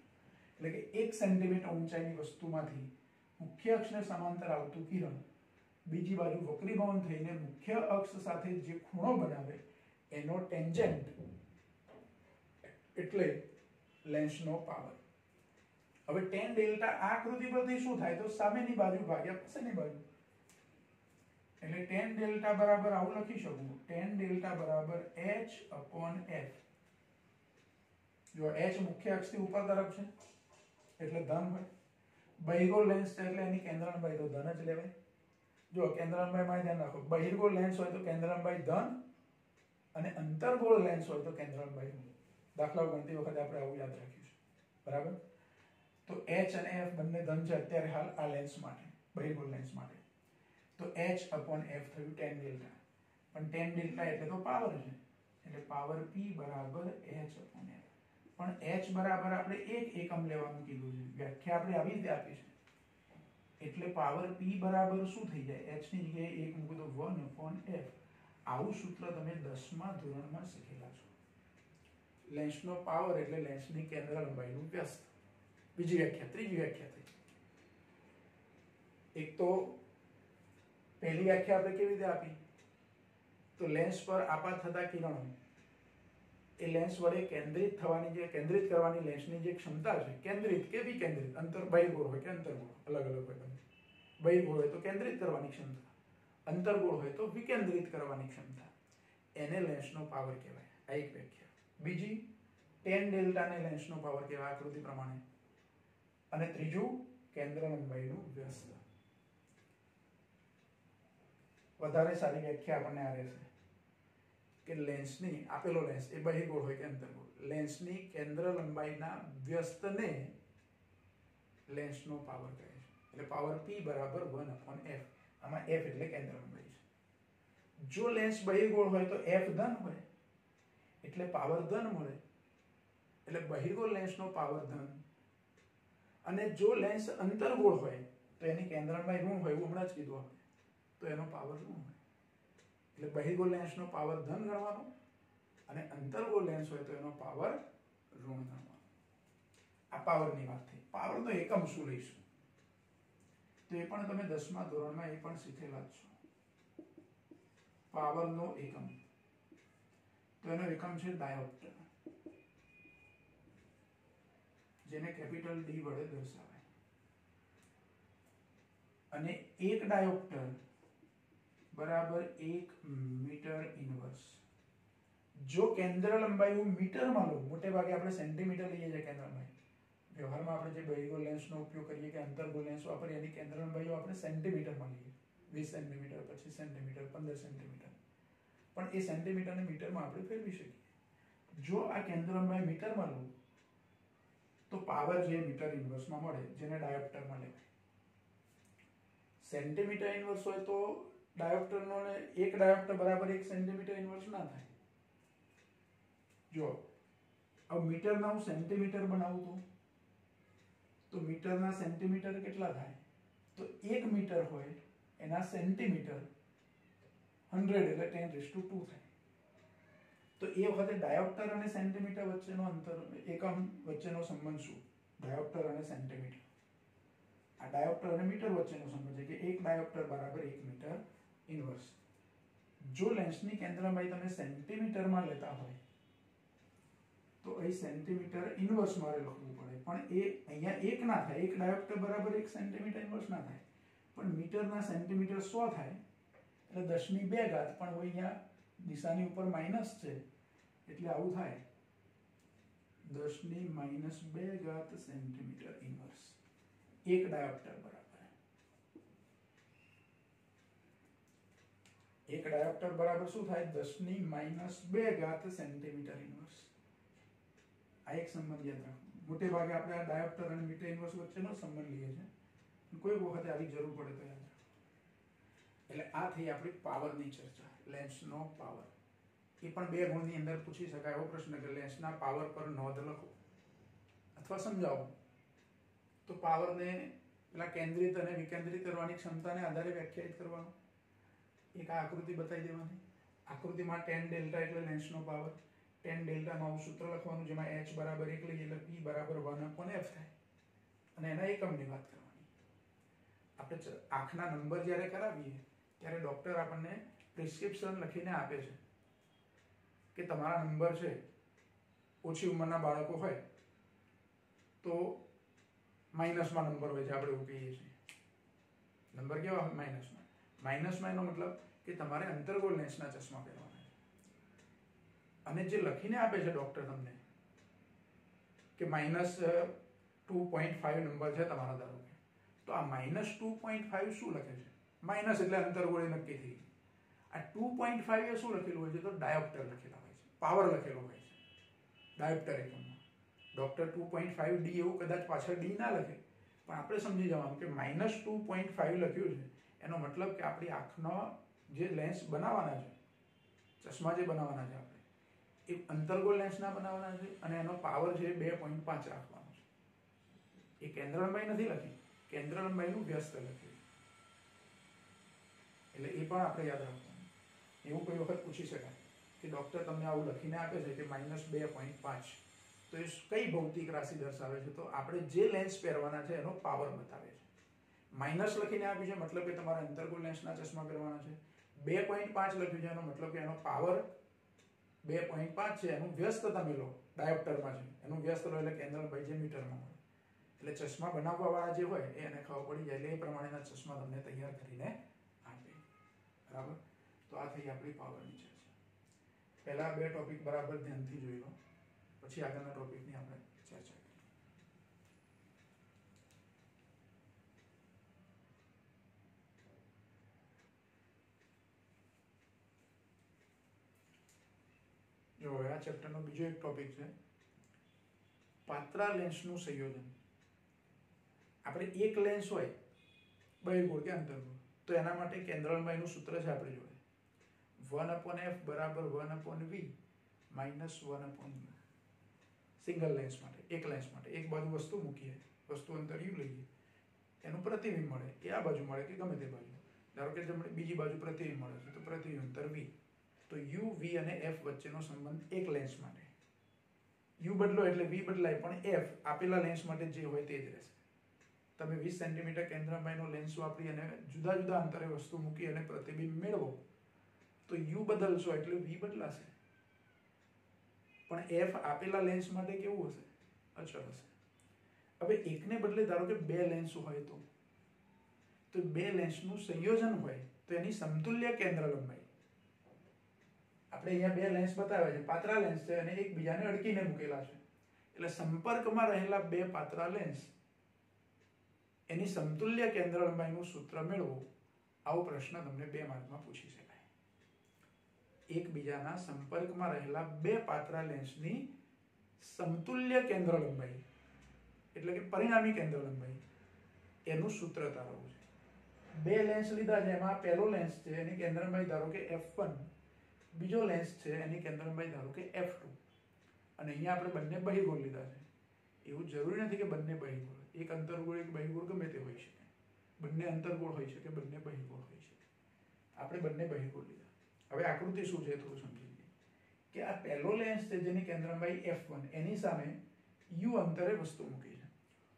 Speaker 1: એટલે કે 1 સેન્ટીમીટર ઊંચાઈની વસ્તુમાંથી મુખ્ય અક્ષને સમાંતર આવતું કિરણ બીજી બાજુ વક્રીભવન થઈને મુખ્ય અક્ષ સાથે જે ખૂણો બનાવે એનો ટેન્જન્ટ એટલે લેન્સનો પાવર હવે tan ડેલ્ટા આ આકૃતિ પરથી શું થાય તો સામેની બાજુ ભાગ્યા પાછળની બાજુ એટલે tan ડેલ્ટા બરાબર આવું લખી શકું tan ડેલ્ટા બરાબર h/f જો h મુખ્ય અક્ષથી ઉપર તરફ છે એટલે ધન હોય બહિર્ગોળ લેન્સ છે એટલે એની કેન્દ્ર લંબાઈ તો ધન જ લેવાય જો કેન્દ્ર લંબાઈમાં ધ્યાન રાખો બહિર્ગોળ લેન્સ હોય તો કેન્દ્ર લંબાઈ ધન અને અંતર્ગોળ લેન્સ હોય તો કેન્દ્ર લંબાઈ ઋણ દાખલાઓ ગણતી વખતે આપણે આવું યાદ રાખ્યું છે બરાબર તો h અને f બંને ધન છે અત્યારે હાલ આ લેન્સ માટે બહિર્ગોળ લેન્સ માટે તો h/f થયું tan ડેલ્ટા પણ tan ડેલ્ટા એટલે તો પાવર છે એટલે પાવર p બરાબર h/f પણ h બરાબર આપણે 1 એકમ લેવાનું કીધું છે વ્યાખ્યા આપણે આવી રીતે આપી છે એટલે પાવર p બરાબર શું થઈ જાય h ની જગ્યાએ 1 મૂકો તો 1/f આવું સૂત્ર તમે 10મા ધોરણમાં શીખેલા છો લેન્સનો પાવર એટલે લેન્સની કેન્દ્ર લંબાઈનું વ્યસ્ત બીજી વ્યાખ્યા ત્રીજી વ્યાખ્યા થઈ એક તો પહેલી વ્યાખ્યા આપણે કેવી રીતે આપી તો લેન્સ પર આપાત થતા કિરણો એ લેન્સ વડે કેન્દ્રિત કરવાની લેન્સની જે ક્ષમતા છે કેન્દ્રિત કે વિકેન્દ્રિત અંતર બહિર્ગોળ હોય કે અંતર્ગોળ અલગ અલગ હોય બહિર્ગોળ હોય તો કેન્દ્રિત કરવાની ક્ષમતા અંતર્ગોળ હોય તો વિકેન્દ્રિત કરવાની ક્ષમતા એને લેન્સનો પાવર કહેવાય આ એક વ્યાખ્યા બીજી tan ડેલ્ટાને લેન્સનો પાવર કહેવાય આકૃતિ પ્રમાણે અને ત્રીજું કેન્દ્ર લંબાઈનું વ્યસ્ત વધારે સારી વ્યાખ્યા આપણને આ રહેશે કે લેન્સની આપેલો લેન્સ એ બહિર્ગોળ હોય કે અંતર્ગોળ લેન્સની કેન્દ્ર લંબાઈના વ્યસ્તને લેન્સનો પાવર કહે છે એટલે પાવર p બરાબર 1/f આમાં f એટલે કેન્દ્ર લંબાઈ છે જો લેન્સ બહિર્ગોળ હોય તો f ધન હોય એટલે પાવર ધન મળે એટલે બહિર્ગોળ લેન્સનો પાવર ધન અને જો લેન્સ અંતર્ગોળ હોય તો એની કેન્દ્ર લંબાઈ ઋણ હોય એવું હમણાં જ કીધું આપણે તો એનો પાવર ઋણ હોય એટલે બહિર્ગોળ લેન્સનો પાવર ધન ગણવાનો અને અંતર્ગોળ લેન્સ હોય તો એનો પાવર ઋણ ગણવાનો આ પાવરની વાત થઈ પાવરનો એકમ શું લઈશું તો એ પણ તમે 10મા ધોરણમાં એ પણ શીખેલા જ છો પાવરનો એકમ તો એનો એકમ છે ડાયોપ્ટર જેને કેપિટલ D વડે દર્શાવાય અને એક ડાયોપ્ટર બરાબર 1 મીટર ઇનવર્સ જો કેન્દ્ર લંબાઈ હું મીટરમાં લઉં મોટે ભાગે આપણે સેન્ટીમીટર લઈએ છીએ કેન્દ્ર લંબાઈ વ્યવહારમાં આપણે જે બહિર્ગોળ લેન્સનો ઉપયોગ કરીએ કે અંતર્ગોળ લેન્સ વાપરીએ એની કેન્દ્ર લંબાઈઓ આપણે સેન્ટીમીટરમાં લઈએ 20 સેન્ટીમીટર, 25 સેન્ટીમીટર, 15 સેન્ટીમીટર, પણ એ સેન્ટીમીટરને મીટરમાં આપણે ફેરવી શકીએ. જો આ કેન્દ્રમાં મીટરમાં લઉં તો પાવર જે મીટર ઇન્વર્સમાં મળે, જેને ડાયોપ્ટરમાં લેવાય. સેન્ટીમીટર ઇન્વર્સ હોય તો ડાયોપ્ટરનો ને એક ડાયોપ્ટર બરાબર 1 સેન્ટીમીટર ઇન્વર્સ ના થાય. જો હવે મીટરના હું સેન્ટીમીટર બનાવું તો મીટરના સેન્ટીમીટર કેટલા થાય? તો 1 મીટર હોય એના સેન્ટીમીટર 100 એટલે 10⁻² થાય. તો એ વખતે ડાયોપ્ટર અને સેન્ટીમીટર વચ્ચેનો અંતર, એકમ વચ્ચેનો સંબંધ શું? ડાયોપ્ટર અને સેન્ટીમીટર. આ ડાયોપ્ટર અને મીટર વચ્ચેનો સંબંધ છે કે 1 ડાયોપ્ટર બરાબર 1 મીટર ઇન્વર્સ. જો લેન્સની કેન્દ્રમાં તમે સેન્ટીમીટરમાં લેતા હોય તો અહીં સેન્ટીમીટર ઇન્વર્સ મારે લખવું પડે, પણ એ અહીંયા 1 ના થાય. 1 ડાયોપ્ટર બરાબર 1 સેન્ટીમીટર ઇન્વર્સ ના થાય, પણ મીટરના સેન્ટીમીટર 100 થાય એટલે 10⁻², પણ અહીંયા દિશાની ઉપર માઇનસ છે એટલે આવું થાય. 10⁻² સેન્ટીમીટર ઇન્વર્સ 1 ડાયોપ્ટર બરાબર. 1 ડાયોપ્ટર બરાબર શું થાય? 10⁻² સેન્ટીમીટર ઇન્વર્સ. આ એક સંબંધ યાદ રાખો. મોટે ભાગે આપણે આ ડાયોપ્ટર અને મીટર ઇન્વર્સ વચ્ચેનો સંબંધ લઈએ છીએ, કોઈ વખતે આવી જરૂર પડે તો યાદ રાખો. એટલે આ થઈ આપણી પાવરની ચર્ચા, લેન્સનો પાવર. એ પણ 2 ગુણની અંદર પૂછી શકાય એવો પ્રશ્ન કે લેન્સના પાવર પર નોંધ લખો અથવા સમજાવો. તો પાવરને પેલા કેન્દ્રિત અને વિકેન્દ્રિત કરવાની ક્ષમતાને આધારે વ્યાખ્યાયિત કરવાનો. એક આ આકૃતિ બતાવી દેવાની. આકૃતિમાં tan ડેલ્ટા એટલે લેન્સનો પાવર. tan ડેલ્ટાનું આવું સૂત્ર લખવાનું જેમાં h બરાબર 1 લઈએ એટલે p બરાબર 1/f થાય, અને એના એકમની વાત કરવાની. આપણે આંખના નંબર જ્યારે કરાવીએ ત્યારે ડૉક્ટર આપણને પ્રિસ્ક્રિપ્શન લખીને આપે છે કે તમારા નંબર છે, ઓછી ઉંમરના બાળકો હોય તો માઇનસમાં નંબર હોય છે, આપણે એવું કહીએ છીએ. નંબર કેવા હોય? માઇનસમાં. માઇનસમાં એનો મતલબ કે તમારે અંતર્ગોળ લેન્સના ચશ્મા પહેરવાના છે. અને જે લખીને આપે છે ડૉક્ટર તમને કે -2.5 નંબર છે તમારા, ધારો કે, તો આ -2.5 શું લખે છે? માઇનસ એટલે અંતર્ગોળ નક્કી થઈ ગઈ. આ 2.5 એ શું લખેલું હોય છે? તો ડાયોપ્ટર લખેલા હોય છે, પાવર લખેલો હોય છે ડાયોપ્ટર એકમમાં. ડૉક્ટર 2.5D એવું કદાચ પાછળ D ના લખે, પણ આપણે સમજી જવાનું કે -2.5 લખ્યું છે એનો મતલબ કે આપણી આંખનો જે લેન્સ બનાવવાના છે, ચશ્મા જે બનાવવાના છે આપણે, એ અંતર્ગોળ લેન્સના બનાવવાના છે, અને એનો પાવર છે 2.5 રાખવાનો છે. એ કેન્દ્ર લંબાઈ નથી લખી, કેન્દ્ર લંબાઈનું વ્યસ્ત લખ્યું. એટલે એ પણ આપણે યાદ રાખવાનું. એવું કોઈ વખત પૂછી શકાય કે ડૉક્ટર તમને આવું લખીને આપે છે કે -2.5, તો એ કઈ ભૌતિક રાશિ દર્શાવે છે? તો આપણે જે લેન્સ પહેરવાના છે એનો પાવર બતાવે છે. માઇનસ લખીને આપ્યું છે મતલબ કે તમારે અંતર્ગોળ લેન્સના ચશ્મા પહેરવાના છે. 2.5 લખ્યું છે એનો મતલબ કે એનો પાવર 2.5 છે. એનું વ્યસ્ત તમે લો, ડાયોપ્ટરમાં છે, એનું વ્યસ્ત લો એટલે કેન્દ્ર લંબાઈ જે મીટરમાં હોય. એટલે ચશ્મા બનાવવાવાળા જે હોય એને ખબર પડી જાય, એટલે એ પ્રમાણેના ચશ્મા તમને તૈયાર કરીને આપે. બરાબર? તો આ થઈ આપણી પાવરની ચર્ચા. પહેલા 2 ટોપિક બરાબર ધ્યાનથી જોઈ લો, પછી આગળના ટોપિકની આપણે ચર્ચા કરીએ. જો હવે આ ચેપ્ટરનો બીજો એક ટોપિક છે પાત્રા લેન્સનું સંયોજન. આપણે એક લેન્સ હોય, બહિર્ગોળ કે અંતર્ગોળ, તો એના માટે કેન્દ્ર લંબાઈનું સૂત્ર છે આપણી જોડે 1/f બરાબર 1/v minus 1/u. Single lens માટે, એક લેન્સ માટે એક બાજુ વસ્તુ મૂકીએ, વસ્તુ અંતર u લઈએ, એનું પ્રતિબિંબ મળે એ આ બાજુ મળે કે ગમે તે બાજુ. ધારો કે બીજી બાજુ પ્રતિબિંબ મળે છે તો પ્રતિબિંબ અંતર v. તો u, v અને f વચ્ચેનો સંબંધ એક લેન્સ માટે. u બદલો એટલે v બદલાય, પણ f આપેલા લેન્સ માટે જે હોય તે જ રહેશે. તમે 20 સેન્ટીમીટર કેન્દ્ર લંબાઈનો લેન્સ વાપરી અને જુદા જુદા અંતરે વસ્તુ મૂકી અને પ્રતિબિંબ મેળવો તો u બદલશો એટલે v બદલાશે, પણ f આપેલા લેન્સ માટે કેવું હશે? અચળ હશે. હવે એકને બદલે ધારો કે 2 લેન્સ હોય તો 2 લેન્સનું સંયોજન હોય તો એની સમતુલ્ય કેન્દ્ર લંબાઈ. આપણે અહીંયા 2 લેન્સ બતાવ્યા છે, પાતળા લેન્સ છે અને એકબીજાને અડકીને મૂકેલા છે, એટલે સંપર્કમાં રહેલા 2 પાતળા લેન્સ એની સમતુલ્ય કેન્દ્ર લંબાઈનું સૂત્ર મેળવો આવો પ્રશ્ન તમને 2 માર્કમાં પૂછી શકાય. એકબીજાના સંપર્કમાં રહેલા બે પાતળા લેન્સની સમતુલ્ય કેન્દ્ર લંબાઈ એટલે કે પરિણામી કેન્દ્ર લંબાઈ એનું સૂત્ર તારવવું છે. બે લેન્સ લીધા છે, એમાં પહેલો લેન્સ છે એની કેન્દ્ર લંબાઈ ધારો કે f1, બીજો લેન્સ છે એની કેન્દ્ર લંબાઈ ધારો કે f2, અને અહીંયા આપણે બંને બહિર્ગોળ લીધા છે. એવું જરૂરી નથી કે બંને બહિર્ગોળ, એક અંતર્ગોળ એક બહિર્ગોળ ગમે તે હોઈ શકે, બંને અંતર્ગોળ હોઈ શકે, બંને બહિર્ગોળ હોઈ શકે. આપણે બંને બહિર્ગોળ લીધા. હવે આકૃતિ શું છે થોડું સમજી લઈએ કે આ પહેલો લેન્સ છે જેની કેન્દ્ર લંબાઈ f1, એની સામે u અંતરે વસ્તુ મૂકી છે.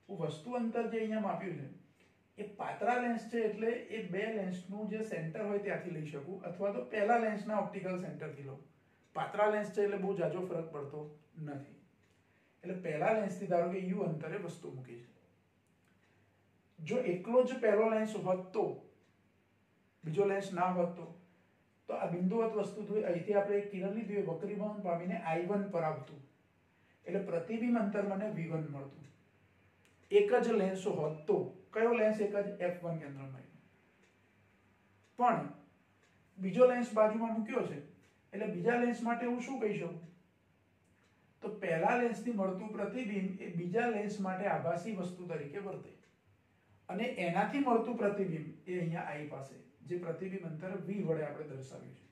Speaker 1: હું વસ્તુ અંતર જે અહીંયા માપ્યું છે એ પાતળા લેન્સ છે એટલે એ બે લેન્સનું જે સેન્ટર હોય ત્યાંથી લઈ શકું, અથવા તો પહેલા લેન્સના ઓપ્ટિકલ સેન્ટરથી લઉં. પાતળા લેન્સ છે એટલે બહુ જાજો ફરક પડતો નથી. એટલે પહેલા લેન્સથી ધારો કે u અંતરે વસ્તુ મૂકી છે. જો એકલો જ પહેલો લેન્સ હોત તો, બીજો લેન્સ ના હોત તો આ બિંદુવત વસ્તુ તો અહીંથી આપણે કિરણ લીધી વક્રીભવન પામીને I1 પર આવતું, એટલે પ્રતિબિંબ અંતર મને V1 મળતું. એક જ લેન્સ હોત તો, કયો લેન્સ? એક જ f1 કેન્દ્રમાં. પણ બીજો લેન્સ બાજુમાં મૂક્યો છે એટલે બીજા લેન્સ માટે હું શું કહી શકું? તો પહેલા લેન્સથી મળતું પ્રતિબિંબ એ બીજા લેન્સ માટે આભાસી વસ્તુ તરીકે વર્તે, અને એનાથી મળતું પ્રતિબિંબ એ અહીંયા I પાસે, જે પ્રતિબિંબ અંતર V વડે આપણે દર્શાવ્યું છે.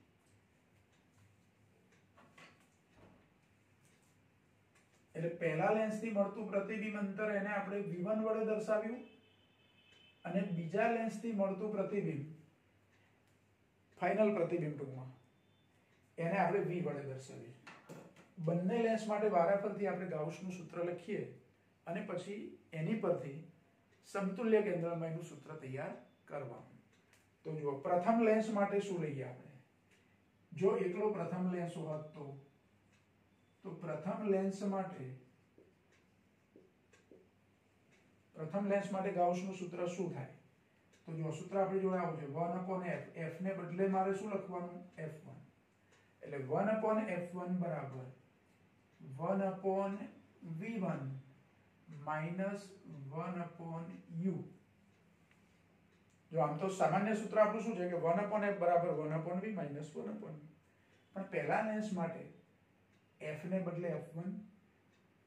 Speaker 1: એટલે પહેલા લેન્સથી મળતું પ્રતિબિંબ અંતર એને આપણે V1 વડે દર્શાવ્યું, અને બીજા લેન્સથી મળતું પ્રતિબિંબ, ફાઇનલ પ્રતિબિંબ ટૂંકમાં, એને આપણે V વડે દર્શાવીએ. બંને લેન્સ માટે વારાફરતી આપણે ગાઉસનું સૂત્ર લખીએ અને પછી એની પરથી સમતુલ્ય કેન્દ્ર લંબાઈનું સૂત્ર તૈયાર કરવાનું. તો જુઓ, પ્રથમ લેન્સ માટે શું લઈએ આપણે? જો એકલો પ્રથમ લેન્સ હોત તો પ્રથમ લેન્સ માટે ગાઉસનું સૂત્ર શું થાય? તો જો સૂત્ર આપણી જોડે આવું છે 1/f. f ને બદલે મારે શું લખવાનું? f1. એટલે 1/f1 બરાબર 1/v1 માઇનસ 1/u. જો આમ તો સામાન્ય સૂત્ર આપણું શું છે કે 1/f બરાબર 1/v માઇનસ 1/u. પણ પહેલા લેન્સ માટે f ને બદલે f1,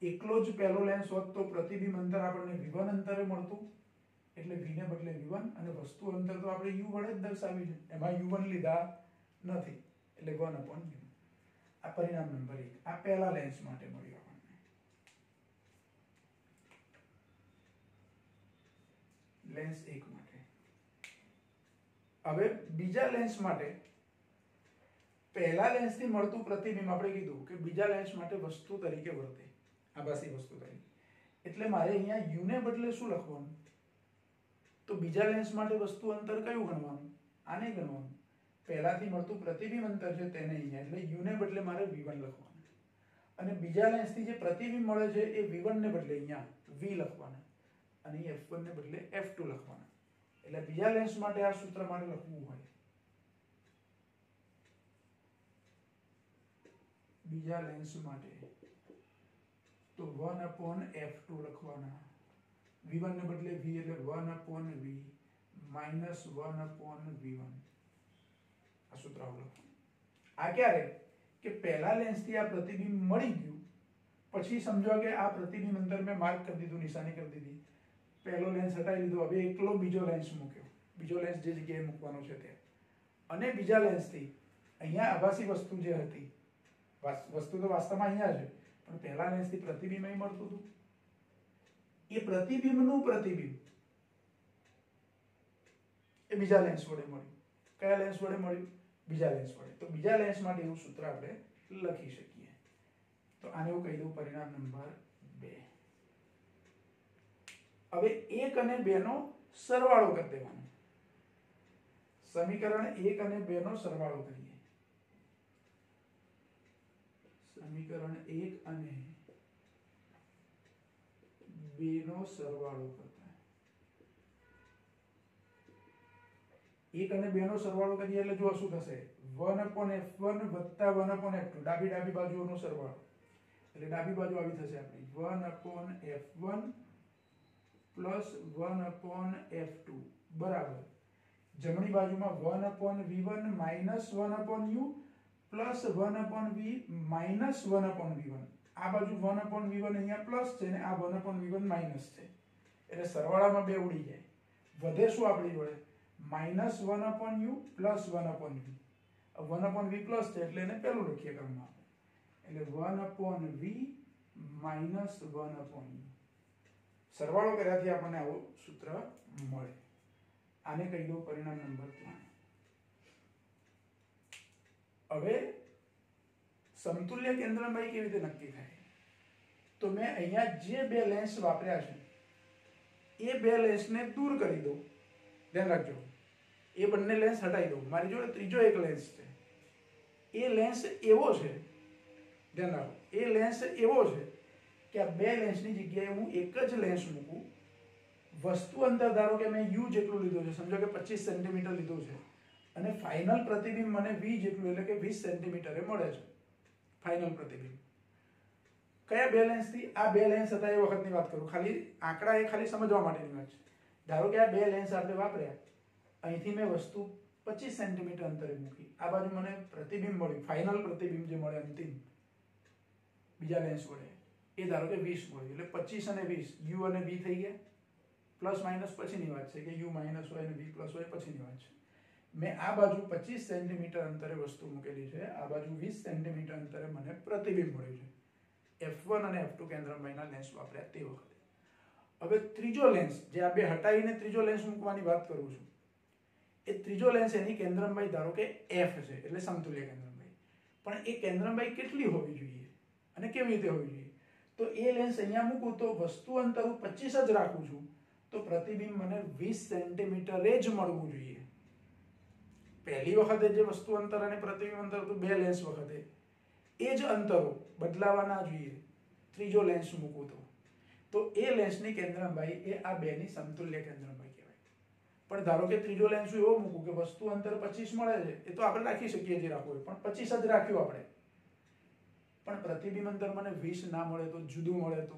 Speaker 1: એકલો જ પહેલો લેન્સ હોત તો પ્રતિબિંબ અંતર આપણને v1 અંતરે મળતું, એટલે v ને બદલે v1, અને વસ્તુ અંતર તો આપણે u વડે જ દર્શાવ્યું છે, એમાં u1 લીધા નથી, એટલે 1/u. આ પરિણામ નંબર 1. આ પહેલા લેન્સ માટે મળ્યું આપણને. લેન્સ 1 માટે. હવે બીજા લેન્સ માટે પહેલા લેન્સથી મળતું પ્રતિબિંબ આપણે કીધું કે બીજા લેન્સ માટે વસ્તુ તરીકે વર્તે, આભાસી વસ્તુ તરીકે. એટલે મારે અહીંયા u ને બદલે શું લખવાનું? તો બીજા લેન્સ માટે વસ્તુ અંતર કયું ગણવાનું? આને ગણવાનું. પહેલાથી મળતું પ્રતિબિંબ અંતર છે તેને અહીંયા, એટલે u ને બદલે મારે v1 લખવાનું, અને બીજા લેન્સથી જે પ્રતિબિંબ મળે છે એ v1 ને બદલે અહીંયા v લખવાના, અને f1 ને બદલે f2 લખવાના. એટલે બીજા લેન્સ માટે આ સૂત્ર મારે લખવું હોય, બીજા લેન્સ માટે તો 1/f2 લખવાના, v1 ને બદલે v એટલે 1/v માઇનસ 1/v1. આ સૂત્ર લખવાનું. આ ક્યારે? કે પહેલા લેન્સથી આ પ્રતિબિંબ મળી ગયું પછી સમજો કે આ પ્રતિબિંબ અંતર મેં માર્ક કરી દીધું, નિશાની કરી દીધી, પહેલો લેન્સ હટાવી લીધો, હવે એકલો બીજો લેન્સ મૂક્યો, બીજો લેન્સ જે જગ્યાએ મૂકવાનો છે તે, અને બીજા લેન્સથી અહીંયા આભાસી વસ્તુ જે હતી, વસ્તુ તો વાસ્તવમાં અહીંયા છે, પણ પહેલા લેન્સથી પ્રતિબિંબ અહીં મળતું હતું, એ પ્રતિબિંબનું પ્રતિબિંબ એ બીજા લેન્સ વડે મળ્યું. કયા લેન્સ વડે મળ્યું? બીજા લેન્સ વડે. તો બીજા લેન્સ માટે એવું સૂત્ર આપણે લખી શકીએ. તો આને હું કહી દઉં પરિણામ નંબર 2. હવે 1 અને 2 નો સરવાળો કરી દેવાનો. સમીકરણ 1 અને 2 નો સરવાળો કરીએ. સમીકરણ 1 અને 2 નો સરવાળો કરતા 1 અને 2 નો સરવાળો કરીએ એટલે જો શું થશે? 1/f1 વત્તા 1/f2, ડાબી બાજુઓનો સરવાળો, એટલે ડાબી બાજુ આવી થશે આપણી 1/f1 પ્લસ 1/f2 બરાબર જમણી બાજુમાં 1/v1 minus 1/u plus 1/v minus 1/v1. આ બાજુ 1/v1 અહીંયા પ્લસ છે ને આ 1/v1 માઇનસ છે, એટલે સરવાળામાં બે ઉડી જાય. વધે શું આપણી જોડે? Minus 1/u plus 1/v. 1/v plus છે એટલે એને પહેલું લખીએ ક્રમમાં, એટલે 1/v માઇનસ 1/u. સરવાળો કર્યાથી આપણને આવું સૂત્ર મળે. આને કહી દો પરિણામ નંબર 3. હવે સમતુલ્ય કેન્દ્રલંબાઈ કેવી રીતે નક્કી થાય? તો મેં અહીંયા જે બે લેન્સ વાપર્યા છે એ બે લેન્સને દૂર કરી દો. ધ્યાન રાખજો, એ બંને લેન્સ હટાવી દો. મારી જોડે ત્રીજો એક લેન્સ છે, એ લેન્સ એવો છે, ધ્યાન રાખો, એ લેન્સ એવો છે કે આ બે લેન્સની જગ્યાએ હું એક જ લેન્સ મૂકું. વસ્તુ અંતર ધારો કે મેં u જેટલું લીધું છે, સમજો કે 25 સેન્ટીમીટર લીધું છે, અને ફાઇનલ પ્રતિબિંબ મને v જેટલું એટલે કે 20 સેન્ટીમીટરે મળે છે ફાઇનલ પ્રતિબિંબ. કયા બે લેન્સથી? આ બે લેન્સ હતા એ વખતની વાત કરું, ખાલી આંકડા એ ખાલી સમજવા માટેની વાત છે. ધારો કે આ બે લેન્સ આપણે વાપર્યા, અહીંથી મેં વસ્તુ 25 સેન્ટીમીટર અંતરે મૂકી, આ બાજુ મને પ્રતિબિંબ મળ્યું, ફાઇનલ પ્રતિબિંબ જે મળે અંતિમ બીજા લેન્સ વડે, એ ધારો કે 20 મળ્યું. એટલે 25 અને 20 u અને v થઈ ગયા. પ્લસ માઇનસ પછીની વાત છે કે u માઇનસ હોય અને v પ્લસ હોય પછીની વાત છે. મેં આ બાજુ 25 સેન્ટીમીટર અંતરે વસ્તુ મૂકેલી છે, આ બાજુ 20 સેન્ટીમીટર અંતરે મને પ્રતિબિંબ મળ્યું છે. f1 અને f2 કેન્દ્રલંબાઈના લેન્સ વાપર્યા તે વખતે. હવે ત્રીજો લેન્સ, જે આ બે હટાવીને ત્રીજો લેન્સ મૂકવાની વાત કરું છું, એ ત્રીજો લેન્સ એની કેન્દ્રલંબાઈ ધારો કે f છે, એટલે સમતુલ્ય કેન્દ્રલંબાઈ. પણ એ કેન્દ્રલંબાઈ કેટલી હોવી જોઈએ અને કેવી રીતે હોવી જોઈએ? તો એ લેન્સ અહીંયા મૂકું તો વસ્તુ અંતર હું 25 જ રાખું છું, તો પ્રતિબિંબ મને 20 સેન્ટીમીટરે જ મળવું જોઈએ. પહેલી વખતે જે વસ્તુ અંતર અને પ્રતિબિંબ અંતર હતું બે લેન્સ વખતે, એ જ અંતરો બદલાવા ના જોઈએ ત્રીજો લેન્સ મૂકું તો એ લેન્સની કેન્દ્રલંબાઈ એ આ બેની સમતુલ્ય કેન્દ્રલંબાઈ કહેવાય. પણ ધારો કે ત્રીજો લેન્સ એવો મૂકું કે વસ્તુ અંતર 25 મળે છે, એ તો આપણે રાખી શકીએ જે રાખવું હોય, પણ 25 જ રાખ્યું આપણે, પણ પ્રતિબિંબ અંતર મને 20 ના મળે તો, જુદું મળે તો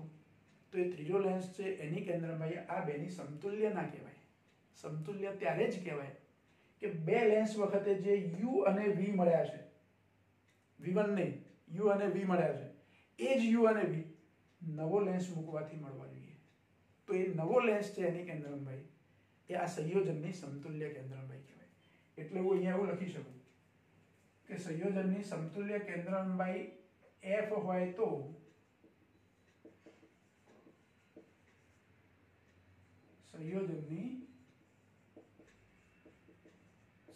Speaker 1: એ ત્રીજો લેન્સ છે એની કેન્દ્રલંબાઈ આ બેની સમતુલ્ય ના કહેવાય. સમતુલ્ય ત્યારે જ કહેવાય કે બે લેન્સ વખતે જે u અને v મળ્યા છે, v1 નહીં, u અને v મળ્યા છે, એ જ u અને v નવો લેન્સ મૂકવાથી મળવા જોઈએ. તો એ નવો લેન્સ છે એની કેન્દ્રલંબાઈ એ આ સંયોજનની સમતુલ્ય કેન્દ્રલંબાઈ કહેવાય. એટલે હું અહીંયા એવું લખી શકું કે સંયોજનની સમતુલ્ય કેન્દ્રલંબાઈ f હોય તો સંયોજનની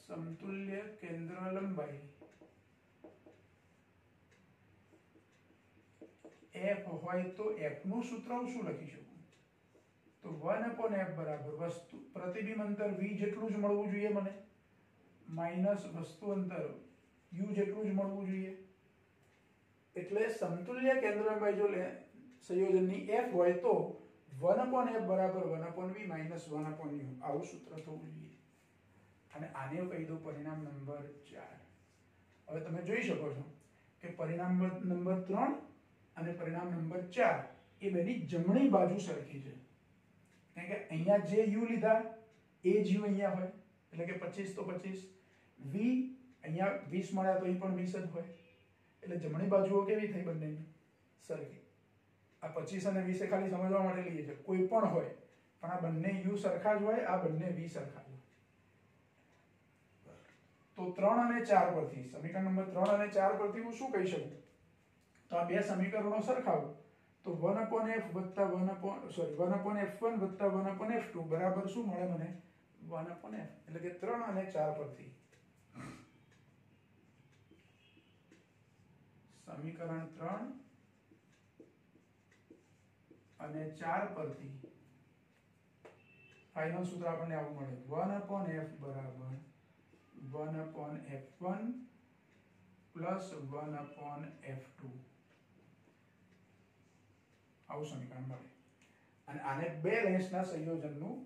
Speaker 1: સમતુલ્ય કેન્દ્રલંબાઈ f હોય તો f નું સૂત્ર હું શું લખી શકું? તો 1/f બરાબર વસ્તુ પ્રતિબિંબ અંતર v જેટલું જ મળવું જોઈએ મને, માઇનસ વસ્તુ અંતર u જેટલું જ મળવું જોઈએ. એટલે સમતુલ્ય કેન્દ્રલંબાઈ જો સંયોજનની f હોય તો 1/f બરાબર 1/v માઇનસ 1/u, આવું સૂત્ર થવું જોઈએ. અને આને કહી દો પરિણામ નંબર 4. હવે તમે જોઈ શકો છો કે પરિણામ નંબર 3 અને પરિણામ નંબર 4 એ બેની જમણી બાજુ સરખી છે. કારણ કે અહીંયા જે u લીધા એ જ u અહીંયા હોય, એટલે કે 25 તો 25, v અહીંયા 20 મળ્યા તો અહીં પણ 20 જ હોય, એટલે જમણી બાજુઓ કેવી થઈ? બંનેની સરખી. આ 25 અને 20 ખાલી સમજવા માટે લઈએ છે, કોઈ પણ હોય પણ આ બંને u સરખા જ હોય, આ બંને v સરખા જ હોય. તો 3 અને 4 પરથી, સમીકરણ નંબર 3 અને 4 પરથી હું શું કહી શકું? તો આ બે સમીકરણો સરખાવું તો 1/f વત્તા 1/f1 વત્તા 1/f2 બરાબર શું મળે મને? 1/f. એટલે કે 3 અને 4 પરથી સમીકરણ 3 અને 4 પરથી ફાઇનલ સૂત્ર આપણને આવું મળે: 1/f બરાબર 1/f1 પ્લસ 1/f2. આવું સમીકરણ મળે. અને આને બે લેન્સના સંયોજનનું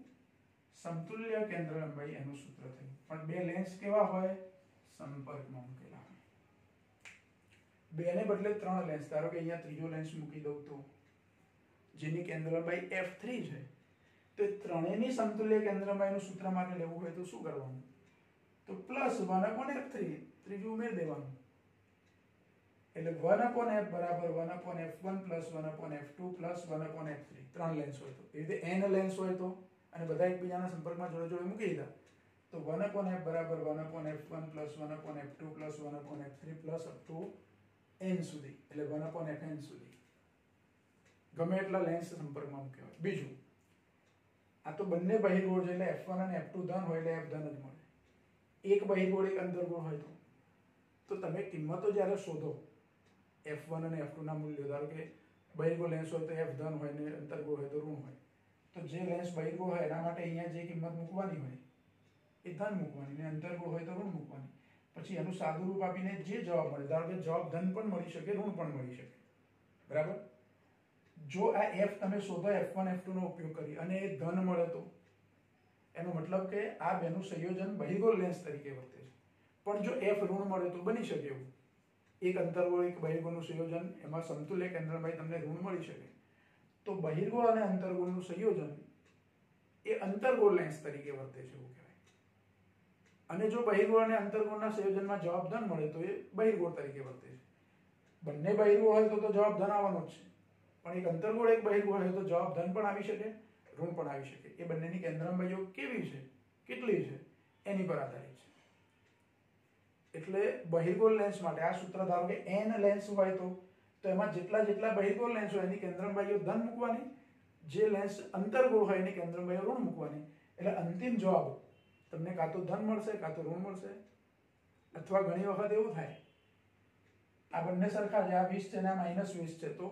Speaker 1: સમતુલ્ય કેન્દ્રલંબાઈ એનું સૂત્ર થયું. પણ બે લેન્સ કેવા હોય? સંપર્કમાં મૂકેલા હોય. બેને બદલે 3 લેન્સ, ધારો કે અહીંયા ત્રીજો લેન્સ મૂકી દઉં તો જેની કેન્દ્રલંબાઈ f3 છે, તો ત્રણેયની સમતુલ્ય કેન્દ્રમાયનું સૂત્ર મારે લેવું હોય તો શું કરવાનું? તો +1/f3 ત્રીજું ઉમેરી દેવાનું. એટલે 1/f બરાબર 1/f1 + 1/f2 + 1/f3 ત્રણ લેન્સ હોય તો, એ રીતે n લેન્સ હોય તો, અને બધા એકબીજાના સંપર્કમાં જોડે જોડે મૂકી દીધા તો 1/f બરાબર 1/f1 + 1/f2 + 1/f3 + up to n સુધી, એટલે 1/fn સુધી ગમે એટલા લેન્સ સંપર્કમાં મૂક્યા હોય. બીજું, આ તો બંને બહિર્ગોળ છે એટલે f1 અને f2 ધન હોય એટલે f ધન જ મળે. એક બહિર્ગોળ એક અંતર્ગોળ હોય તો તમે કિંમતો જ્યારે શોધો f1 અને f2 ના મૂલ્યો, ધારો કે બહિર્ગોળ લેન્સ હોય તો f ધન હોય ને અંતર્ગોળ હોય તો ઋણ હોય, તો જે લેન્સ બહિર્ગોળ હોય એના માટે અહીંયા જે કિંમત મૂકવાની હોય એ ધન મૂકવાની, ને અંતર્ગોળ હોય તો ઋણ મૂકવાની. પછી એનું સાદું રૂપ આપીને જે જવાબ મળે, ધારો કે જવાબ ધન પણ મળી શકે, ઋણ પણ મળી શકે, બરાબર. જો આ f તમે શોધો f1 f2 નો ઉપયોગ કરી અને એ ધન મળે તો એનો મતલબ કે આ બેનું સંયોજન બહિર્ગોળ લેન્સ તરીકે વર્તે છે. પણ જો f ઋણ મળે તો બની શકે એવું, એક અંતર્ગોળ એક બહિર્ગોળનું સંયોજન, એમાં સમતુલ્ય કેન્દ્રમાંથી તમને ઋણ મળી શકે, તો બહિર્ગોળ અને અંતર્ગોળનું સંયોજન એ અંતર્ગોળ લેન્સ તરીકે વર્તે છે એવું કહેવાય. અને જો બહિર્ગોળ અને અંતર્ગોળના સંયોજનમાં જવાબ ધન મળે તો એ બહિર્ગોળ તરીકે વર્તે છે. બંને બહિર્ગોળ હોય તો જવાબ ધન આવવાનો જ છે, પણ એક અંતર્ગોળ એક બહિર્ગોળ હોય તો જવાબ ધન પણ આવી શકે, ઋણ પણ આવી શકે. એ બંનેની કેન્દ્રમબાજુ કેવી છે, કેટલી છે, એની પર આધારિત છે. એટલે બહિર્ગોળ લેન્સ માટે આ સૂત્ર, ધારો કે n લેન્સ હોય તો એમાં જેટલા બહિર્ગોળ લેન્સ હોય એની કેન્દ્રમબાજુ ધન મૂકવાની, જે લેન્સ અંતર્ગોળ હોય એની કેન્દ્રમબાજુ ઋણ મૂકવાની. એટલે અંતિમ જવાબ તમને કાં તો ધન મળશે કાં તો ઋણ મળશે. અથવા ઘણી વખત એવું થાય આ બંને સરખા છે, આ 20 છે ને આ -20 છે, તો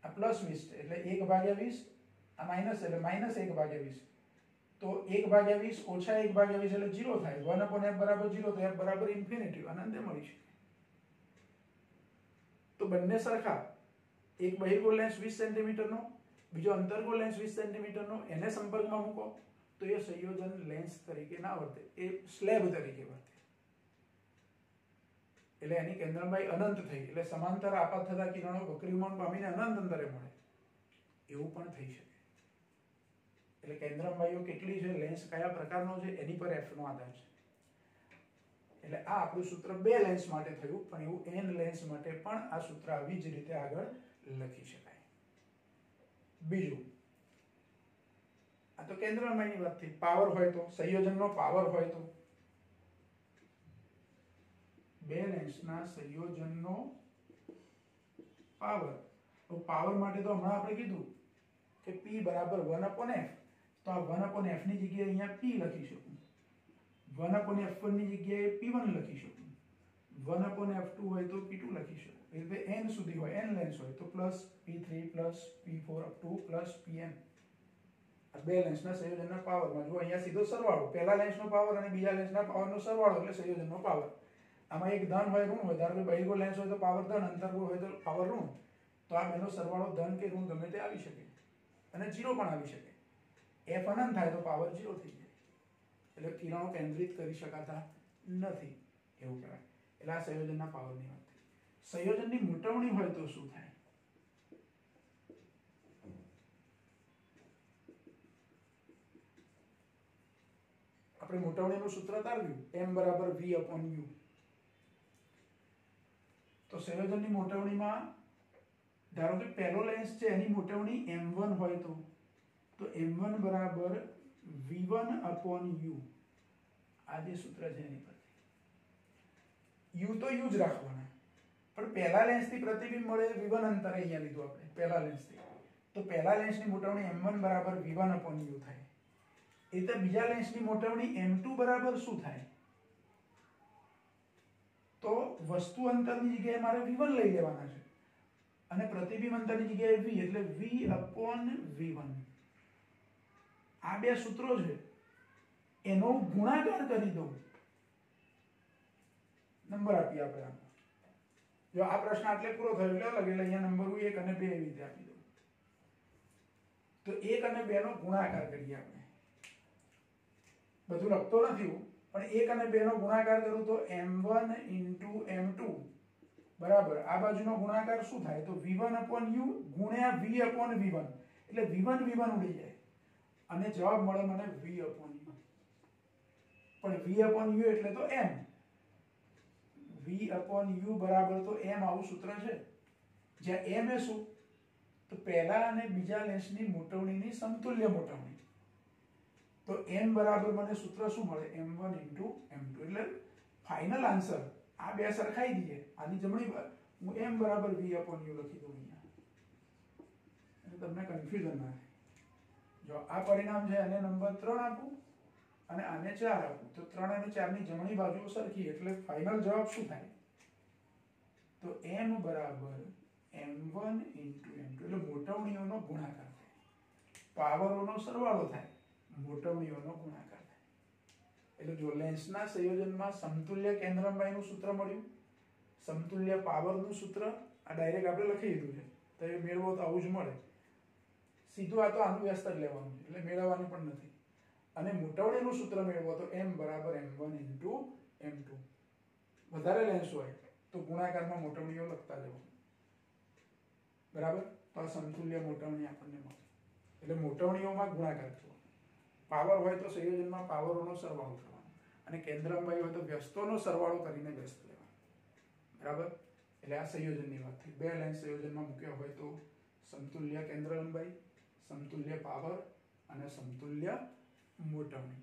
Speaker 1: આ +20 છે એટલે 1/20, આ માઇનસ એટલે -1/20, તો 1/20 - 1/20 એટલે 0 થાય. 1/f બરાબર 0, તો f બરાબર ઇન્ફિનિટી, અનંતે મળી શકે. તો બંને સરખા, એક બહિર્ગોળ લેન્સ 20 સેન્ટીમીટર નો, બીજો અંતર્ગોળ લેન્સ 20 સેન્ટીમીટર નો, એને સંપર્કમાં મૂકો તો એ સંયોજન લેન્સ તરીકે ના વર્તે, એ સ્લેબ તરીકે વર્તે. એટલે એની કેન્દ્રમબાજુ અનંત થઈ, એટલે સમાંતર આપાત થતા કિરણો વક્રીભવન પામીને અનંત અંતરે મળે, એવું પણ થઈ શકે. એટલે કેન્દ્રમબાજુ કેટલી છે, લેન્સ કયા પ્રકારનો છે, એની પર f નો આધાર છે. એટલે આ આપણું સૂત્ર બે લેન્સ માટે થયું, પણ એવું n લેન્સ માટે પણ આ સૂત્ર આવી જ રીતે આગળ લખી શકાય. બીજું, આ તો કેન્દ્રમબાજુની વાત થઈ. પાવર હોય તો, સંયોજનનો પાવર હોય તો, બે લેન્સના સંયોજનનો પાવર. તો પાવર માટે તો હમણાં આપણે કીધું કે P બરાબર 1/f, તો આ 1/f ની જગ્યાએ અહીંયા P લખી શકું, 1/f1 ની જગ્યાએ P1 લખી શકું, 1/f2 હોય તો P2 લખી શકું. એ રીતે n સુધી હોય, n લેન્સ હોય તો +P3 +P4 up to +Pn. આ બે લેન્સના સંયોજનના પાવરમાં જો અહીંયા સીધો સરવાળો, પહેલા લેન્સનો પાવર અને બીજા લેન્સના પાવરનો સરવાળો એટલે સંયોજનનો પાવર. આમાં એક ધન હોય ઋણ હોય, ધારો કે બહિર્ગોળ લેન્સ હોય તો પાવર ધન, અંતર્ગોળ હોય તો પાવર ઋણ, તો આ બેનો સરવાળો ધન કે ઋણ ગમે તે આવી શકે, અને 0 પણ આવી શકે. f અનંત થાય તો પાવર 0 થઈ જાય, એટલે કિરણો કેન્દ્રિત કરી શકાતા નથી એવું કહેવાય. એટલે આ સંયોજનના પાવરની વાત થઈ. સંયોજનની મૂટવણી હોય તો શું થાય? આપણે મૂટવણીનું સૂત્ર તારવ્યું, m બરાબર v/u. તો સંયોજનની મૂટવણીમાં ધારો કે પહેલો લેન્સ છે એની મૂટવણી m1 હોય તો m1 બરાબર v1/u. આ જે સૂત્ર છે એની પરથી u તો u જ રાખવાના, પણ પહેલા લેન્સથી પ્રતિબિંબ મળે v1 અંતરે અહીંયા લીધું આપણે પહેલા લેન્સથી, તો પહેલા લેન્સની મૂટવણી m1 બરાબર v1/u થાય. એટલે બીજા લેન્સની મૂટવણી m2 બરાબર શું થાય? તો વસ્તુ અંતરની જગ્યાએ મારે v1 લઈ લેવાના છે અને પ્રતિબિંબ અંતરની જગ્યાએ v, એટલે v/v1. આ બે સૂત્રો છે એનો ગુણાકાર કરી દઉં, નંબર આપી આપણે આનો. જો આ પ્રશ્ન આટલે પૂરો થયો એટલે અલગ, એટલે અહીંયા નંબર 1 અને 2 એવી રીતે આપી દઉં. તો 1 અને 2 નો ગુણાકાર કરીએ આપણે. બધું લખતો નથી હું, પણ 1 અને 2 નો ગુણાકાર કરું તો m1 * m2 બરાબર આ બાજુનો ગુણાકાર શું થાય? તો v1/u ગુણ્યા v/v1, એટલે v1 ઉડી જાય અને જવાબ મળે મને v/u. પણ v/u એટલે તો m. v/u બરાબર તો m આવું સૂત્ર છે, જ્યાં m એ શું, તો પહેલા અને બીજા લેન્સની મોટવણીની સમતુલ્ય મોટવણી. તો m બરાબર મને સૂત્ર શું મળે, m1 * m2. એટલે ફાઇનલ આન્સર આ બે સરખાઈ દઈએ, આની જમણી બાજુ હું m બરાબર v/u લખી દઉં અહીંયા, એટલે તમને કન્ફ્યુઝન ના થાય. જો આ પરિણામ છે એને નંબર 3 આપું અને આને 4 આપું, તો 3 અને 4 ની જમણી બાજુઓ સરખી, એટલે ફાઇનલ જવાબ શું થાય, તો m બરાબર m1 * m2. એટલે મોટવણીઓનો ગુણાકાર થાય, પાવરોનો સરવાળો થાય, મોટવણીઓનો ગુણાકાર થાય. એટલે જો લેન્સના સંયોજનમાં સમતુલ્ય કેન્દ્રલંબાઈનું સૂત્ર મળ્યું, સમતુલ્ય પાવરનું સૂત્ર આ ડાયરેક્ટ આપણે લખી દીધું છે, તો એ મેળવો તો આવું જ મળે. સીધું આ તો આનું વ્યસ્ત જ લેવાનું છે, એટલે મેળવવાનું પણ નથી. અને મોટવણીનું સૂત્ર મેળવો તો m બરાબર m1 * m2. વધારે લેન્સ હોય તો ગુણાકારમાં મોટવણીઓ લખતા જવાનું, બરાબર. તો આ સમતુલ્ય મોટવણી આપણને મળે, એટલે મોટવણીઓમાં ગુણાકાર કરવાનો. પાવર હોય તો સંયોજનમાં પાવરોનો સરવાળો કરવાનો, અને કેન્દ્રલંબાઈ હોય તો વ્યસ્તોનો સરવાળો કરીને વ્યસ્ત લેવાનો, બરાબર. એટલે આ સંયોજનની વાત થઈ. બે લેન્સ સંયોજનમાં મૂક્યા હોય તો સમતુલ્ય કેન્દ્રલંબાઈ, સમતુલ્ય પાવર અને સમતુલ્ય મોટવણી.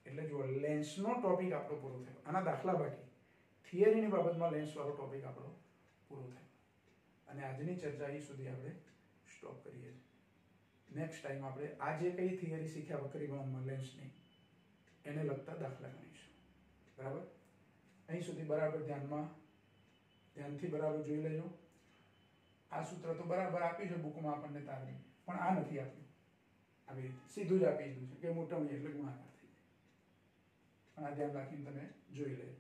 Speaker 1: એટલે જો લેન્સનો ટોપિક આપણો પૂરો થયો. આના દાખલા બાકી, થિયરીની બાબતમાં લેન્સ વાળો ટોપિક આપણો પૂરો થયો. અને આજની ચર્ચા અહીં સુધી આપણે સ્ટોપ કરીએ છીએ. નેક્સ્ટ ટાઈમ આપણે આ જે કઈ થિયરી શીખ્યા વક્રીભાવમાં લેન્સની, એને લગતા દાખલા ગણીશું, બરાબર. અહીં સુધી બરાબર ધ્યાનથી બરાબર જોઈ લેજો. આ સૂત્ર તો બરાબર આપ્યું છે બુકમાં આપણને તારવી, પણ આ નથી આપ્યું. આવી રીતે સીધું જ આપી દીધું છે કે મોટવણી એટલે ગુણાકાર થઈ જાય. પણ આ ધ્યાન રાખીને તમે જોઈ લેજો.